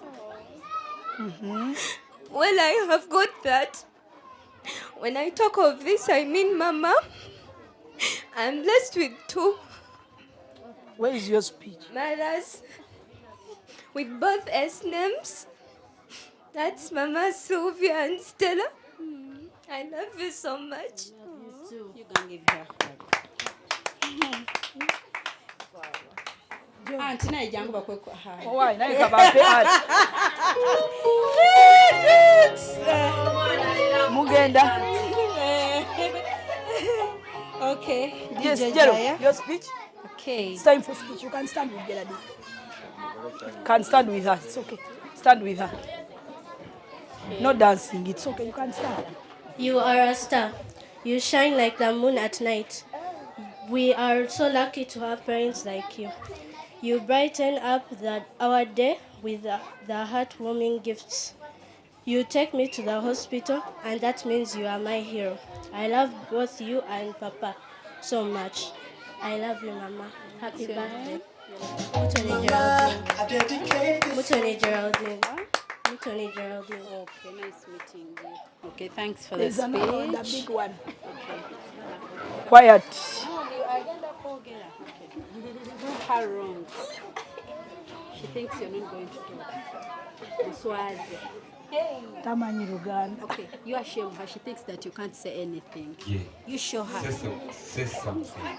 [SPEAKER 7] Mm-hmm.
[SPEAKER 13] Well, I have got that. When I talk of this, I mean Mama. I'm blessed with two.
[SPEAKER 7] Where is your speech?
[SPEAKER 13] Mothers. with both S names. That's Mama Sylvia and Stella. I love you so much.
[SPEAKER 4] You can give her a hug. Auntie, na ijangu bakweko hug.
[SPEAKER 7] Why? Na ikabape hug. Mugenda.
[SPEAKER 4] Okay.
[SPEAKER 7] Yes, Jero, your speech.
[SPEAKER 4] Okay.
[SPEAKER 7] It's time for speech. You can stand with Geraldine. Can stand with her. It's okay. Stand with her. No dancing. It's okay. You can stand.
[SPEAKER 13] You are a star. You shine like the moon at night. We are so lucky to have parents like you. You brighten up our day with the heartwarming gifts. You take me to the hospital, and that means you are my hero. I love both you and Papa so much. I love you, Mama. Happy birthday. Mutoni Geraldine. Mutoni Geraldine.
[SPEAKER 4] Okay, nice meeting you. Okay, thanks for the
[SPEAKER 7] There's
[SPEAKER 4] speech.
[SPEAKER 7] another big one.
[SPEAKER 4] Okay.
[SPEAKER 7] Quiet.
[SPEAKER 4] Okay. Prove her wrong. She thinks you're not going to talk. Hey.
[SPEAKER 7] Tamanyi Luganda.
[SPEAKER 4] Okay, you assure her. She thinks that you can't say anything.
[SPEAKER 2] Yeah.
[SPEAKER 4] You show her.
[SPEAKER 2] Say something.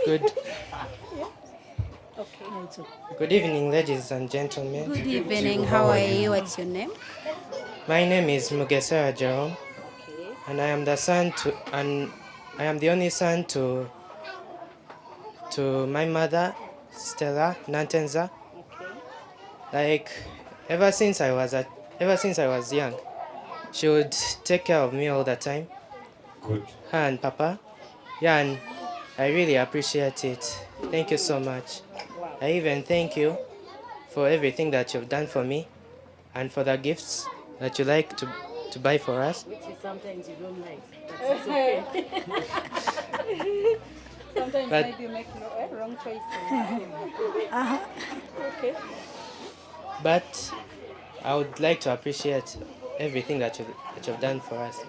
[SPEAKER 14] Good.
[SPEAKER 4] Okay.
[SPEAKER 14] Good evening, ladies and gentlemen.
[SPEAKER 4] Good evening. How are you? What's your name?
[SPEAKER 14] My name is Mugesera Jerome, and I am the only son to my mother, Stella Nantenza. Like ever since I was young, she would take care of me all the time.
[SPEAKER 2] Good.
[SPEAKER 14] Her and Papa. Yeah, and I really appreciate it. Thank you so much. I even thank you for everything that you've done for me and for the gifts that you like to buy for us.
[SPEAKER 6] Which is sometimes you don't like. That's okay.
[SPEAKER 4] Sometimes
[SPEAKER 14] But-
[SPEAKER 4] maybe you make wrong choices.
[SPEAKER 7] Okay.
[SPEAKER 14] But I would like to appreciate everything that you've done for us.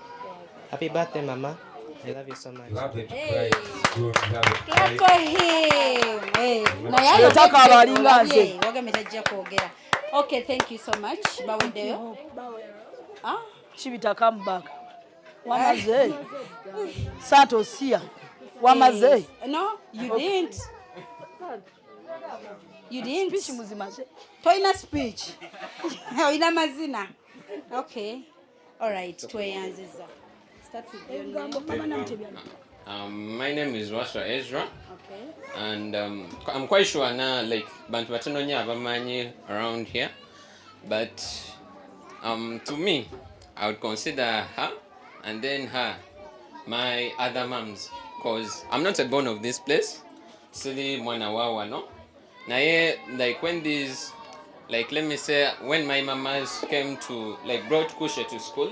[SPEAKER 14] Happy birthday, Mama. I love you so much.
[SPEAKER 2] Love it.
[SPEAKER 4] Hey.
[SPEAKER 2] Good. Love it.
[SPEAKER 4] Clap for him. Hey. Na yale
[SPEAKER 7] Yotaka abalinga nze.
[SPEAKER 4] Wagame tajja kwogera. Okay, thank you so much. Baweddeyo. Ah,
[SPEAKER 7] Chibita come back. Wamaze. Santos here. Wamaze.
[SPEAKER 4] No, you didn't. You didn't.
[SPEAKER 7] Speech muzimaze.
[SPEAKER 4] Toina speech. Oina mazina. Okay. All right. Tweyanziza. Start with your name.
[SPEAKER 15] My name is Wasra Ezra.
[SPEAKER 4] Okay.
[SPEAKER 15] And I'm quite sure now, like, bantu batanonya abamanyi around here. But to me, I would consider her and then her my other moms, because I'm not a born of this place. Silly mwana wawa, no? Naye, like, when these, like, let me say, when my mamas came to, like, brought Kusha to school,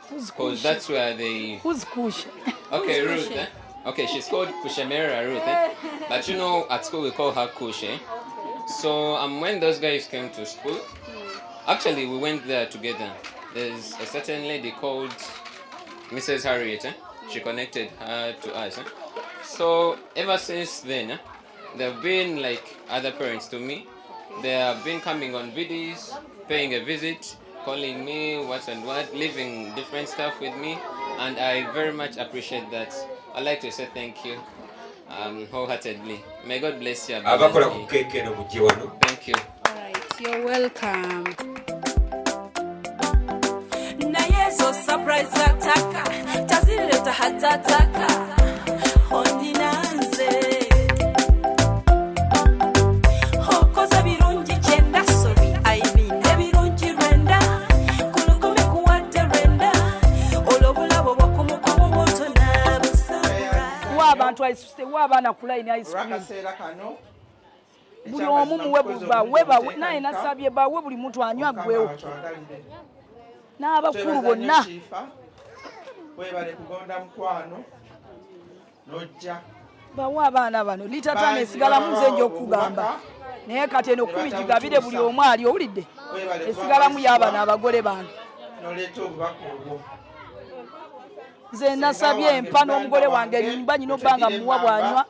[SPEAKER 15] because that's where they...
[SPEAKER 7] Who's Kusha?
[SPEAKER 15] Okay, Ruth. Okay, she's called Kushemera Ruth. But you know, at school we call her Kushe. So when those guys came to school, actually we went there together. There's a certain lady called Mrs. Harriet. She connected her to us. So ever since then, there have been like other parents to me. They have been coming on videos, paying a visit, calling me what and what, living different stuff with me, and I very much appreciate that. I'd like to say thank you wholeheartedly. May God bless you.
[SPEAKER 2] Thank
[SPEAKER 15] you.
[SPEAKER 4] All right, you're welcome.
[SPEAKER 1] Nayezo surprise ataka tazileta hatataka ondinanze hokoza birungi chenda sorry I mean ebirungi renda kulukumi kuwate renda olobulabo bokumukomo botona busabura
[SPEAKER 7] Wa abantu ayisuse wa abana kulaini ice cream. Buli omu muwe weba naye nasabye bawe buli muntu anywa gwewo. N'abakulu bonna.
[SPEAKER 16] Webale kugonda mukwano nojja.
[SPEAKER 7] Bawe abaana bano litatane esigala muze nje okugamba. Naye kati eno 10 gigabire buli omu ali owulidde. Esigala mu y'abaana abagole bano.
[SPEAKER 16] Noleeta obubaka obwo.
[SPEAKER 7] Nze nasabye empa n'omugole wange nyumba nyino banga muwa bwanywa.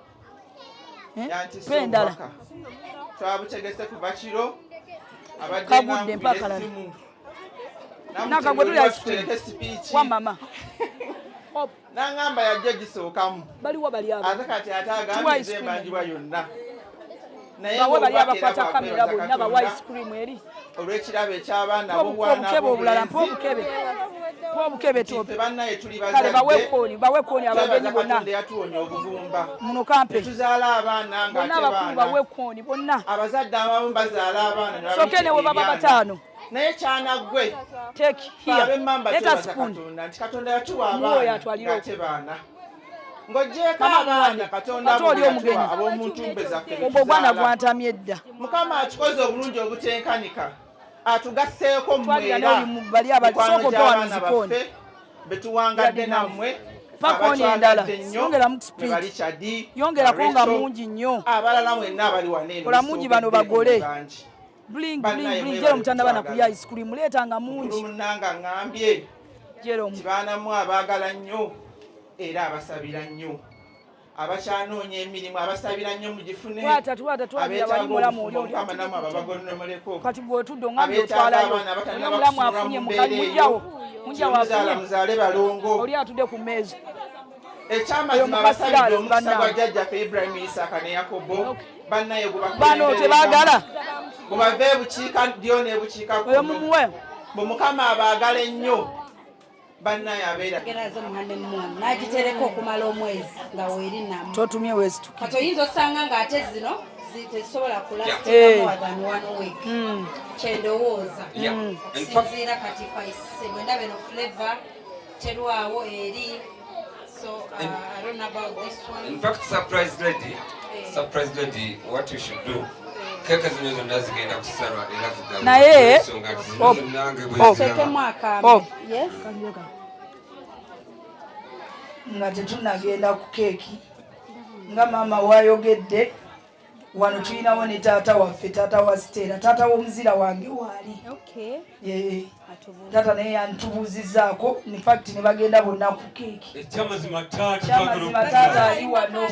[SPEAKER 7] Pendala.
[SPEAKER 16] twabutegese kuva kiro
[SPEAKER 7] Kagudde mpaka lala. Nakagwe tuli ice cream. Wa mama.
[SPEAKER 16] Nangamba yajja gisookamu.
[SPEAKER 7] Baliwo bali abo.
[SPEAKER 16] Ate kati atagambye zembanjibwa yonna. Naye
[SPEAKER 7] bawe bali abakwata kamera bonna bawa ice cream eri.
[SPEAKER 16] Olw'ekirabo eky'abaana abo bwana
[SPEAKER 7] obukebe obulala obukebe. Obukebe tope.
[SPEAKER 16] Bannaye tuli bazadde.
[SPEAKER 7] Kale bawe koni abagenyi bonna.
[SPEAKER 16] Katonda yatuwonya obugumba.
[SPEAKER 7] Muno kampe.
[SPEAKER 16] Tuzaala abaana nga ate baana.
[SPEAKER 7] Bawe koni bonna.
[SPEAKER 16] Abazadde abamu bazaala abaana ne
[SPEAKER 7] so kene we baba batano.
[SPEAKER 16] Naye kyana gwe.
[SPEAKER 7] Take here. Let us spoon.
[SPEAKER 16] Nti Katonda yatuwa abaana nga ate baana. Ng'ogyeko abaana Katonda ab'omuntu mbeza kene.
[SPEAKER 7] Ogwo gwana gwantamye edda.
[SPEAKER 16] Mukama atukoze obulungi obutenkanika. Atugasseeko mmwera.
[SPEAKER 7] Bali abasoko towana zikoni.
[SPEAKER 16] Betuwangadde nammwe.
[SPEAKER 7] Pakoni endala. Yongera mu speed.
[SPEAKER 16] Bali Chadi.
[SPEAKER 7] Yongera konga mungi nnyo.
[SPEAKER 16] Abalala mwenna bali wanene.
[SPEAKER 7] Kola mungi bano bagole. Bling jero mutanda bana kulya ice cream letanga mungi.
[SPEAKER 16] Munanga ngambye.
[SPEAKER 7] Jero
[SPEAKER 16] baana mu abaagala nnyo era abasabira nnyo. Abakyanoonya emirimu abasabira nnyo mugifune.
[SPEAKER 7] Twatwabira bali mulamu oli kati bw'otudde ongambye otwalayo mulamu afunye mukali mujjawo afunye
[SPEAKER 16] muzaale balongo
[SPEAKER 7] oli atudde ku mmeeza
[SPEAKER 16] ekyamazima abasabidde omukisa gwa jjajjaffe Ibrahim Isaka ne Yakobo bannaye
[SPEAKER 7] bano tebaagala
[SPEAKER 16] bwebava ebukiika ddyo n'ebukiikakkono bwe Mukama abaagala ennyo bannaye abeera
[SPEAKER 4] gerazo muhande mmwana n'agitereka okumala omwezi nga weeri namu
[SPEAKER 7] totumye wesitu
[SPEAKER 4] kati oyinza osanga ng'ate zino tezisobola kulasitira more than 1 week kyendowooza sinziira kati faise bwe ndaba eno flavor terwawo eri. So I don't know about this one.
[SPEAKER 2] In fact, surprise lady, what you should do. Keke zino zonna zigenda kusarwa era ziddamu.
[SPEAKER 7] Naye
[SPEAKER 4] yes.
[SPEAKER 7] Nga tetunagenda ku keeki nga maama wayogedde wano tulinawo ne taata waffe taata wa Stella taata w'omuzira wange waali taata naye yantubuuzizaako in fact ne bagenda bonna ku keeki
[SPEAKER 2] ekyamazima
[SPEAKER 7] taata ali wano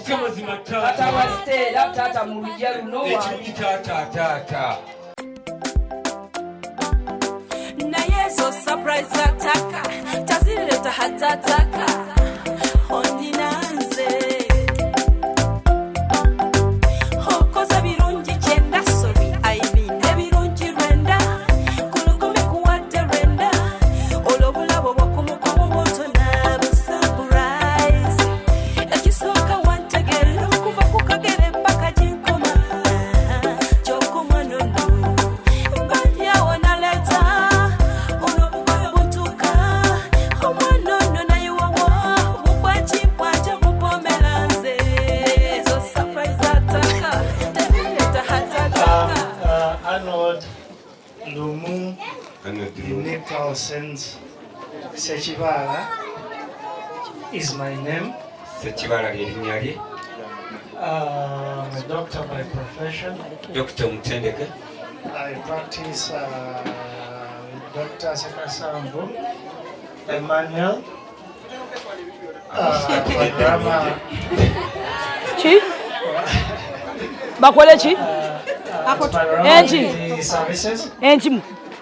[SPEAKER 7] taata wa Stella taata mu lujja luno waali
[SPEAKER 1] naye zo surprise ataka tazileta hatataka ondinanze hokoza birungi kyenda sobi aibine birungi rwenda kulukumi kuwadde rwenda olw'obulabo bw'okumukomo bwotona busurprise ekisooka wantegera okuva ku kagere paka ginkoma gyokumwanono mbalyawo naleta olw'obugoyo buntuka omwanono naye wawo bugwakimpwaja mupomeranze ezo surprise ataka tezileta hatataka
[SPEAKER 17] Arnold Lumu Nicholson's Sechibala is my name.
[SPEAKER 2] Sechibala ly'erinnya lye.
[SPEAKER 17] I'm a doctor by profession.
[SPEAKER 2] Dr. Mutendeke.
[SPEAKER 17] I practice with Dr. Sekasambu Emmanuel.
[SPEAKER 7] Chi? Bakole chi?
[SPEAKER 17] Services.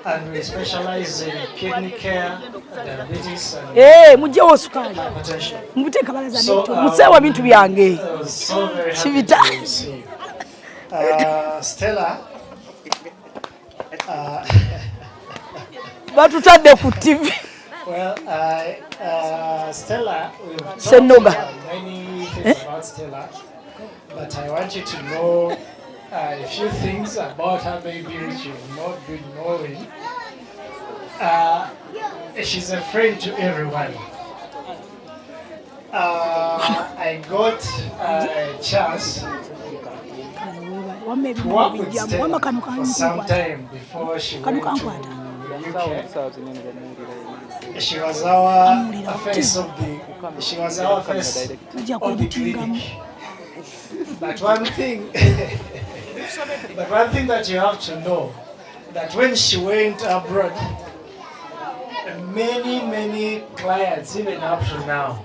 [SPEAKER 17] And we specialize in kidney care, diabetes, and
[SPEAKER 7] mujjewo sukali. Mubuteeka balaza bintu. Mutsewa bintu byange.
[SPEAKER 17] So very
[SPEAKER 7] Chivita.
[SPEAKER 17] happy to see you. Stella.
[SPEAKER 7] Batutadde ku TV.
[SPEAKER 17] Well, Stella, we've talked
[SPEAKER 7] Senoga.
[SPEAKER 17] about many things about Stella, but I want you to know a few things about her, maybe which you've not been knowing. She's a friend to everyone. I got a chance to work with Stella for some time before she went to UK. She was our face of the clinic. But one thing that you have to know, that when she went abroad, many clients, even up to now,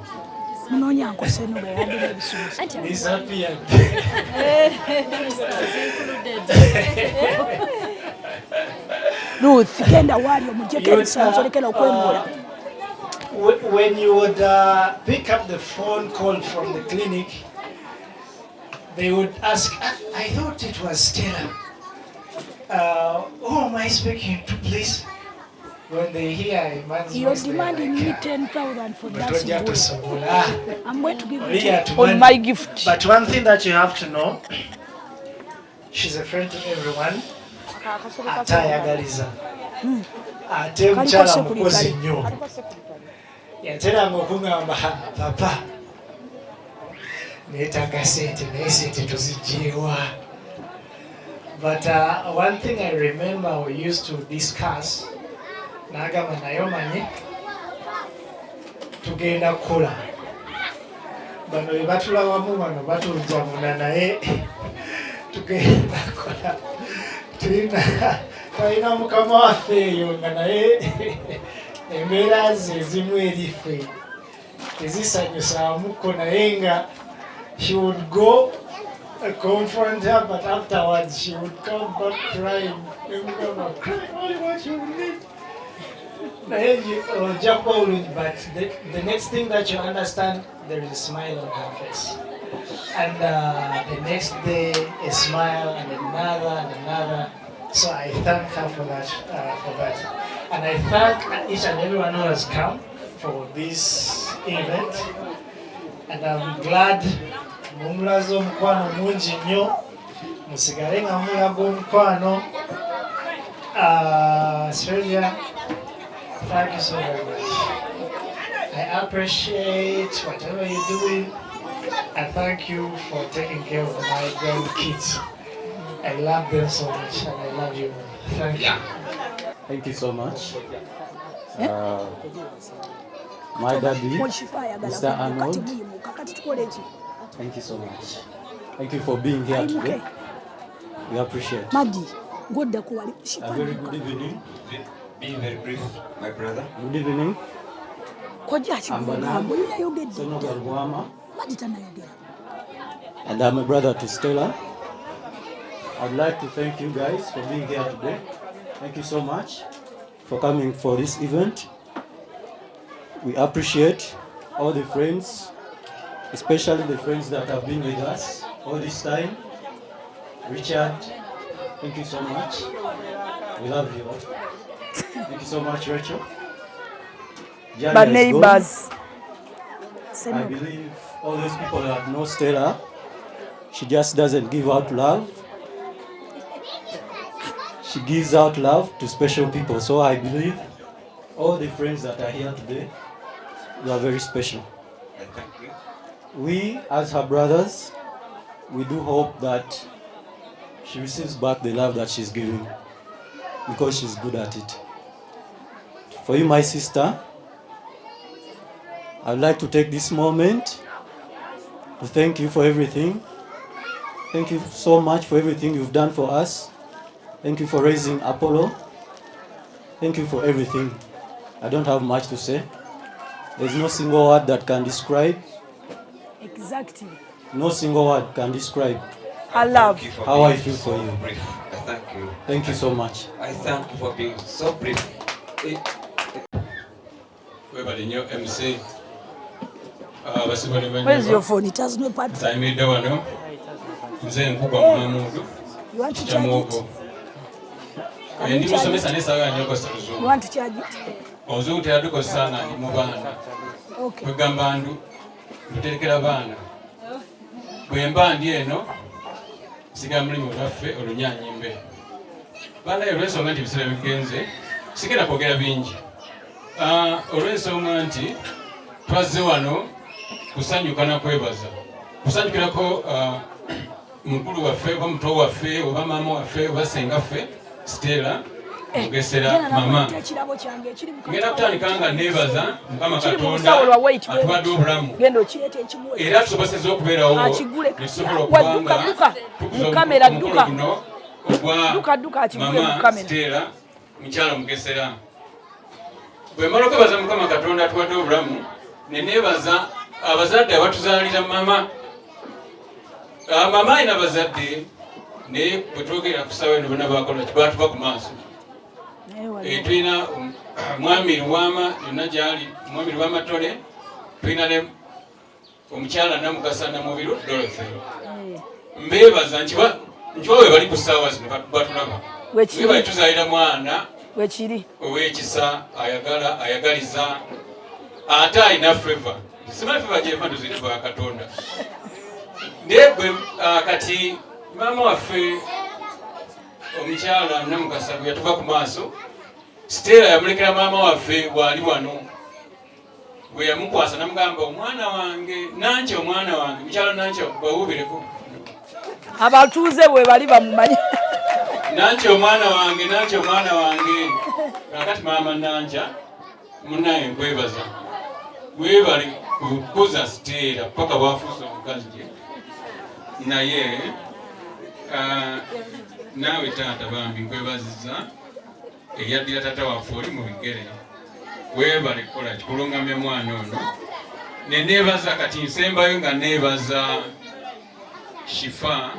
[SPEAKER 7] Munonya nkoseno bwe yadde ebisuubi.
[SPEAKER 17] Disappeared.
[SPEAKER 7] Ruth, genda wali omujjeko ebisanzo lekera okwemula.
[SPEAKER 17] When you would pick up the phone call from the clinic, they would ask, I thought it was Stella. Who am I speaking to, please? When they hear a man's
[SPEAKER 7] You're
[SPEAKER 17] voice,
[SPEAKER 7] demanding me 10,000 for dancing. I'm going to give
[SPEAKER 17] Maria,
[SPEAKER 7] it on my gift.
[SPEAKER 17] But one thing that you have to know, she's a friend to everyone. Atayagaliza. Ate mchala mukozi nnyo. Yateranga okungamba papa. Neetaaga sente naye sente tuzigyewa. But one thing I remember we used to discuss, n'agamba naye omanyi tugenda kukola. Bano be batulawamu bano batujjamuna naye tugenda kukola. Tulina mukama waffe eyo nga naye embeera ze ezimu erife tezisanyusaamuko naye nga she would go confront her, but afterwards she would come back crying. What you need? But the next thing that you understand, there is a smile on her face. And the next day, a smile, and another, and another. So I thank her for that. And I thank each and everyone who has come for this event. And I'm glad mumulazo omukwano mungi nnyo. Musigale nga mulaga omukwano. Australia, thank you so very much. I appreciate whatever you're doing. And thank you for taking care of my grandkids. I love them so much, and I love you. Thank you.
[SPEAKER 18] Thank you so much. My daddy, Mr. Arnold. Thank you so much. Thank you for being here today. We appreciate it.
[SPEAKER 7] A
[SPEAKER 18] very good evening.
[SPEAKER 2] Being very brief, my brother.
[SPEAKER 18] Good evening. And I'm a brother to Stella. I'd like to thank you guys for being here today. Thank you so much for coming for this event. We appreciate all the friends, especially the friends that have been with us all this time. Richard, thank you so much. We love you all. Thank you so much, Rachel.
[SPEAKER 7] But neighbors.
[SPEAKER 18] I believe all those people that know Stella, she just doesn't give out love. She gives out love to special people. So I believe all the friends that are here today, you are very special.
[SPEAKER 2] Thank you.
[SPEAKER 18] We, as her brothers, we do hope that she receives back the love that she's giving, because she's good at it. For you, my sister, I'd like to take this moment to thank you for everything. Thank you so much for everything you've done for us. Thank you for raising Apollo. Thank you for everything. I don't have much to say. There's no single word that can describe.
[SPEAKER 7] Exactly.
[SPEAKER 18] No single word can describe
[SPEAKER 7] I love
[SPEAKER 18] how I feel for you.
[SPEAKER 2] Brief. I thank you.
[SPEAKER 18] Thank you so much.
[SPEAKER 2] I thank you for being so brief.
[SPEAKER 19] MC.
[SPEAKER 7] Where's your phone? It has no battery. You want to charge it? You want to charge it?
[SPEAKER 19] Okay. Siga mulimu waffe olunyanyimbe. Bana olw'ensonga nti ebiseera bigenze, sigenda kwogera bingi. Olw'ensonga nti twazze wano kusanyuka na kwebaza. Kusanyukirako mukulu waffe, oba muto waffe, oba maama waffe, oba sengaffe, Stella, mugesera mama. Ngenda kutandika nga neebaza Mukama Katonda atuwadde obulamu. Era tusobozesezza okubeerawo netusobola okubanga
[SPEAKER 7] Kamera duka.
[SPEAKER 19] guno ogwa mama Stella mukyala mugesera. Bwe mmala okwebaza Mukama Katonda atuwadde obulamu, ne neebaza abazadde abatuzaalira mama mama ayina abazadde naye bwe twogera ku ssaawa eno bonna bakola kibatuva ku maaso tulina mwami Luwama yonna gyali mwami Luwama Tole tulina ne omukyala Namugasa Namubiru Dorothy mbeebaza nkiwa we bali ku ssaawa zino batulaba we bali tuzaalira mwana
[SPEAKER 7] wekiri
[SPEAKER 19] ow'ekisa ayagaliza ate alina feva simanyi feva gyema tuzitwa Katonda naye gwe kati maama waffe omukyala Namugasa bwe yatuva ku maaso Stella yamulekera maama waffe bwali wano bwe yamukwasa namugamba omwana wange nanki omwana wange mukyala nanki bawubireko
[SPEAKER 7] abatuuze bwe bali bamumanyi
[SPEAKER 19] nanki omwana wange kakati maama nanja munaye nkwebaza webali kukuza Stella paka bwafuusa omukazi gye naye naawe taata bambi nkwebaziza eyaddira taata waffe oli mu bigere webale kukola kikulungamya mwana ono neneebaza kati nsembayo nga neebaza Shifa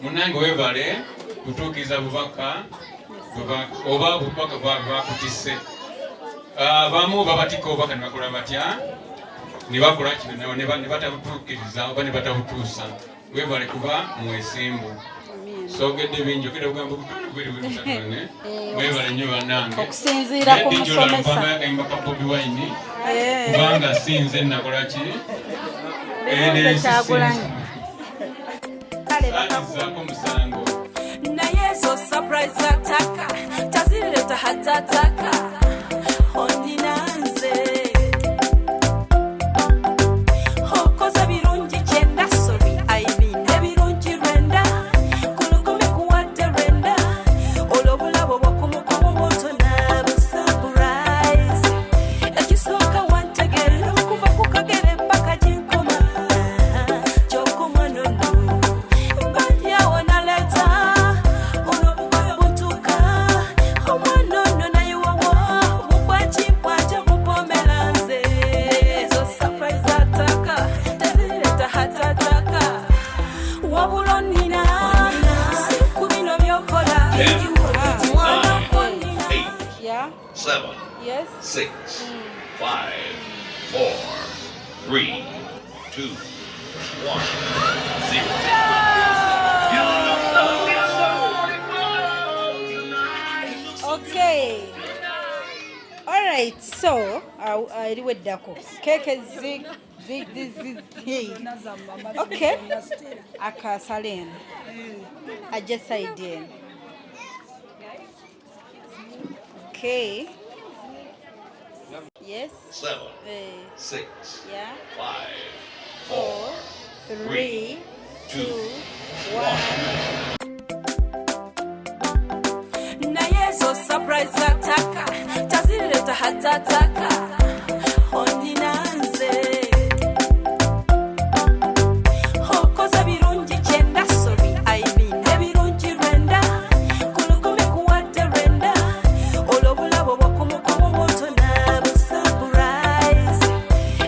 [SPEAKER 19] munange webale kutuukiriza bubaka oba bubaka bakutisse abamu babatika obubaka ne bakola batya ne bakola kino ne batabutuukiriza oba ne batabutuusa webale kuba mwesimbu sogedde bingi okera okugamba butuubiri webale nnyo bannange
[SPEAKER 4] okusinziira ku musomesa
[SPEAKER 19] akayimba ka Bobi Wine kubanga sinze nakola ki saako musango
[SPEAKER 1] naye zo surprise ataka tazireta hatataka ondinanze okoza birungi kyenda sori aibine birungi rwenda kulukumi kuwadde rwenda olwobulabo bwokumukomo bwotona busurprise ekisooka wantegera okuva ku kagere paka ginkoma gyokumwanono mbadyawo naleta olwobugoyo butuka omwanono nayiwowo mubwakimpwate mupomelanze ezo surprise ataka tezireta hatataka wabula nina siku bino byokola mwana konina
[SPEAKER 20] 7,
[SPEAKER 4] Yes.
[SPEAKER 20] 6, 5, 4, 3, 2, 1, 0.
[SPEAKER 4] Okay. All right. So, iliweddako. Keke zig. Okay. Akasalen. Ajesaidien. Okay. Yes.
[SPEAKER 20] 7, 6,
[SPEAKER 4] Yeah.
[SPEAKER 20] 5,
[SPEAKER 4] 4, 3, 2, 1.
[SPEAKER 1] naye zo surprise ataka tazireta hatataka ondinanze okoza birungi kyenda sori aibine birungi rwenda kulukumi kuwadde rwenda olwobulabo bwokumukomo bwotona busurprise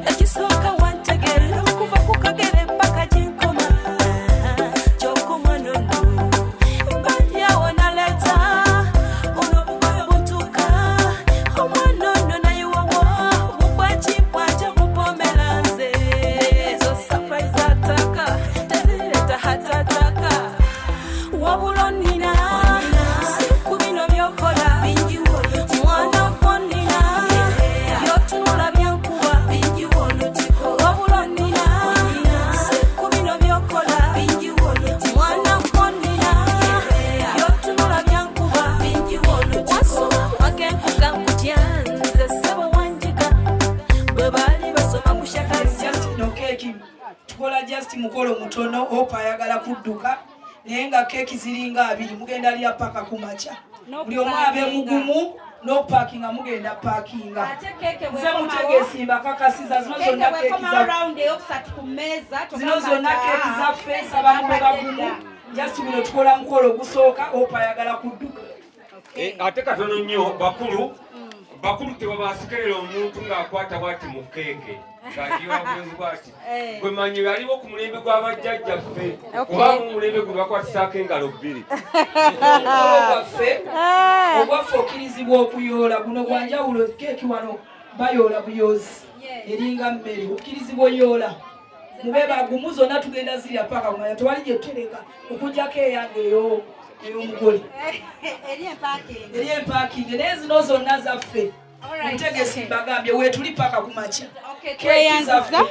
[SPEAKER 1] ekisooka wantegera okuva ku kagere paka ginkoma gyokumwanono mbadyawo naleta olwobugoyo butuka omwanono nayiwowo mubwakimpwate mupomelanze ezo surprise ataka tezireta hatataka wabula nina siku bino byokola mwana konina byotunula byankuba wabula nina siku bino byokola mwana konina byotunula byankuba wasoma wagenkuga nkutya nze ssebo wanjiga bwe baali basoma kushakaza
[SPEAKER 5] no keeki tukola just mukolo mutono opa ayagala kudduka naye nga keeki ziringa 2 mugenda lya paka kumaca buli omu abe mugumu n'okupakinga mugenda pakinga nze mutegesi mbakakasiza zino zonna keeki zaffe sabamu bwe bagumu just bino tukola mukolo ogusooka opa ayagala kudduka
[SPEAKER 2] ate katono nnyo bakulu tebabasikerera omuntu ng'akwata bwati mu keeke gwe manyi yaliwo ku mulembe gw'abajjajjaffe kuba mu mulembe gwe bakwatisaako engalo bbiri
[SPEAKER 7] obwaffe okkirizibwa okuyoola guno gwanjawulo keeki wano bayoola buyoozi eringa mmere okkirizibwa oyoola mube bagumu zonna tugenda zirya paka kumanya tewali gye tutereka okugjako eyange ey'omugole eri empaakingi naye zino zonna zaffe mutegesi mbagambye weetuli paka kumakya
[SPEAKER 4] tweyanziza.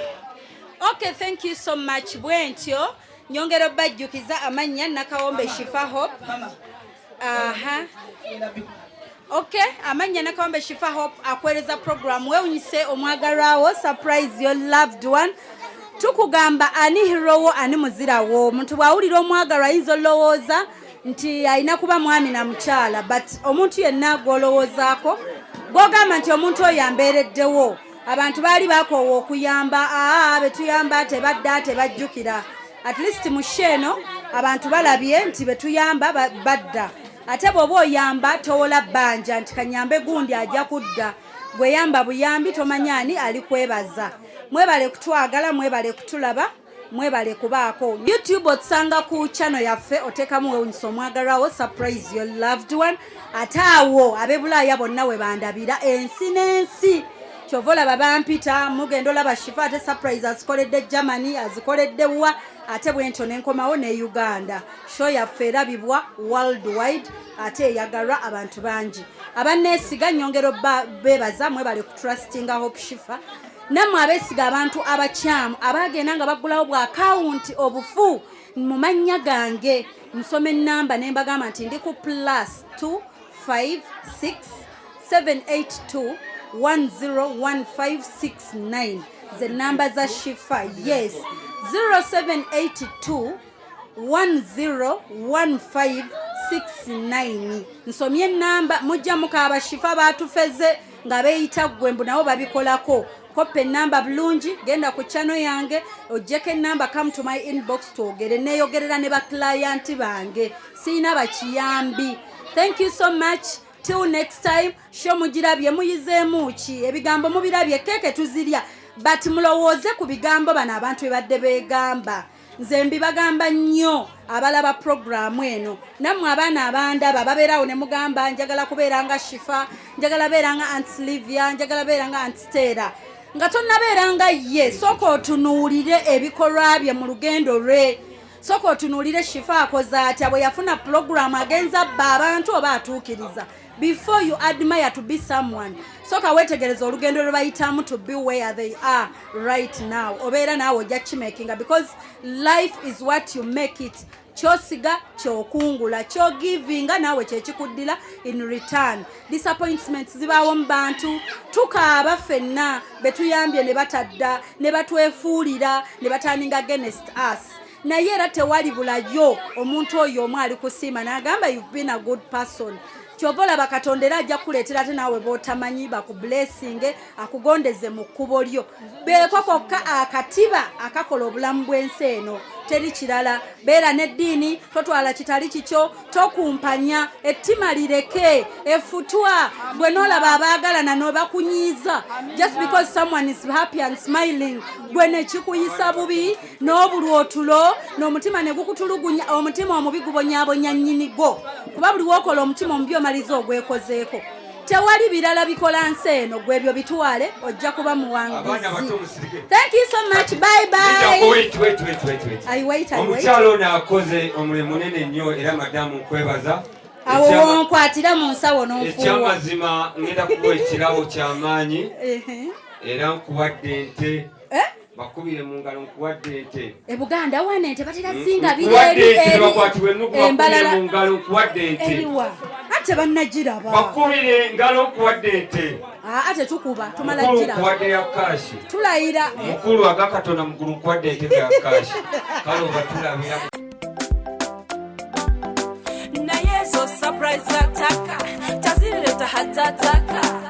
[SPEAKER 4] Okay, thank you so much. Bwentyo nyongera bajjukiza amannya Nakawombe Shifa Hope. Okay, amanya Nakawombe Shifa Hope akwereza program wewunyise omwagalwawo surprise your loved one. Tukugamba ani hirowo ani muzirawo. Omuntu bwawulira omwagalwa ayinza olowooza nti alina kuba mwami na mukyala, but omuntu yenna gwolowoozaako gwogamba nti omuntu oyo ambeereddewo. Abantu baali bakoowa okuyamba, betuyamba tebadda tebajjukira. At least mu sheeno abantu balabye nti betuyamba badda. Ate bw'oba oyamba towola bbanja nti kanyambe gundi ajja kudda. Gweyamba buyambi tomanyani ali kwebaza. Mwebale kutwagala, mwebale kutulaba, mwebale kubaako. YouTube otusanga ku channel yaffe otekamu wewunyisa omwagalwawo surprise your loved one. Ataawo abebulaaya bonna we bandabira ensi n'ensi. Chovola babampita mugendo laba Shifa ate surprise azikoledde Germany azikoledde wa ate bwento nenkomawo ne Uganda. Show yaffe erabibwa worldwide ate yagalwa abantu bangi. Abanneesiga nyongero bebaza mwebale ku trustinga Hope Shifa. Namwe abeesiga abantu abakyamu abagenda nga bagulawo bwa account obufu mu mannya gange nsome ennamba ne mbagamba nti ndi ku +256 782 101569. The numbers are Shifa. Yes. 0782 101569. Nsomye namba mujja mukaba Shifa batufeze nga beyita gwembu nabo babikolako. Kope namba bulungi genda ku channel yange ojjeke namba come to my inbox togere neyogerera ne ba client bange sina bakiyambi. Thank you so much. Till next time, show mujirabye muyizeemu ki ebigambo mubirabye keke tuzirya but mulowooze ku bigambo bano abantu ebadde beegamba. Nze mbibagamba nnyo abalaba programu eno nammwe abaana abandaba babeerawo ne mugamba njagala kubeera nga Shifa, njagala beera nga Aunt Sylivia, njagala beera nga Aunt Stella. Nga tonnabeera nga ye sooka otunuulire ebikolwa bye mu lugendo lwe. Sooka otunuulire Shifa akoze atya bwe yafuna programu agenza bba abantu oba atuukiriza. Before you admire to be someone, soka wetegereza olugendo lwe bayitamu to be where they are right now. Obeera naawe ojja kimakinga because life is what you make it. Kyosiga kyokungula kyogivinga naawe kyekikuddira in return. Disappointments zibaawo mu bantu tukaaba ffenna betuyambye ne batadda ne batwefuulira ne batandinga against us. Naye era tewali bulayo omuntu oyo omu ali kusiima n'agamba you've been a good person. Chovola bakatondera ajja kuleetera ate naawe b'otamanyi baku blessing akugondeze mu kkubo lyo. Beeko kokka akatiba akakola obulamu bw'ensi eno teri kirala. Beera n'eddiini totwala kitali kikyo tokumpanya ettima lireke efutwa bwe noolaba abaagalana n'obakunyiiza just because someone is happy and smiling gwe ne kikuyisa bubi n'obulwa otulo n'omutima ne gukutulugunya omutima omubi gubonyaabonya nnyini gwo kuba buli wookola omutima omubi omaliza ogwekozeeko. Tewali birala bikola nsi eno gwe ebyo bitwale ojja kuba muwanguzi. Thank you so much. Bye bye. Wait.
[SPEAKER 2] Omukyalo ono akoze omulimu munene nnyo era madamu nkwebaza.
[SPEAKER 4] Awo nkwatira mu nsawo n'ofuuwa.
[SPEAKER 2] Ekyamazima ngenda kuwa ekirabo ky'amaanyi era nkuwadde ente. Bakubire mu ngalo nkuwadde ente.
[SPEAKER 4] Buganda wane ente batera zinga bireri
[SPEAKER 2] embalala mu ngalo nkuwadde ente.
[SPEAKER 4] Eriwa ate bannagiraba.
[SPEAKER 2] Bakubire ngalo nkuwadde ente.
[SPEAKER 4] Ate tukuba tumala gira.
[SPEAKER 2] Nkuwadde ya kashi.
[SPEAKER 4] Tulayira.
[SPEAKER 2] Mukulu agakatona mugulu nkuwadde ente ya kashi. Kale obatulabira.
[SPEAKER 1] Na yeso surprise ataka tazileta hatataka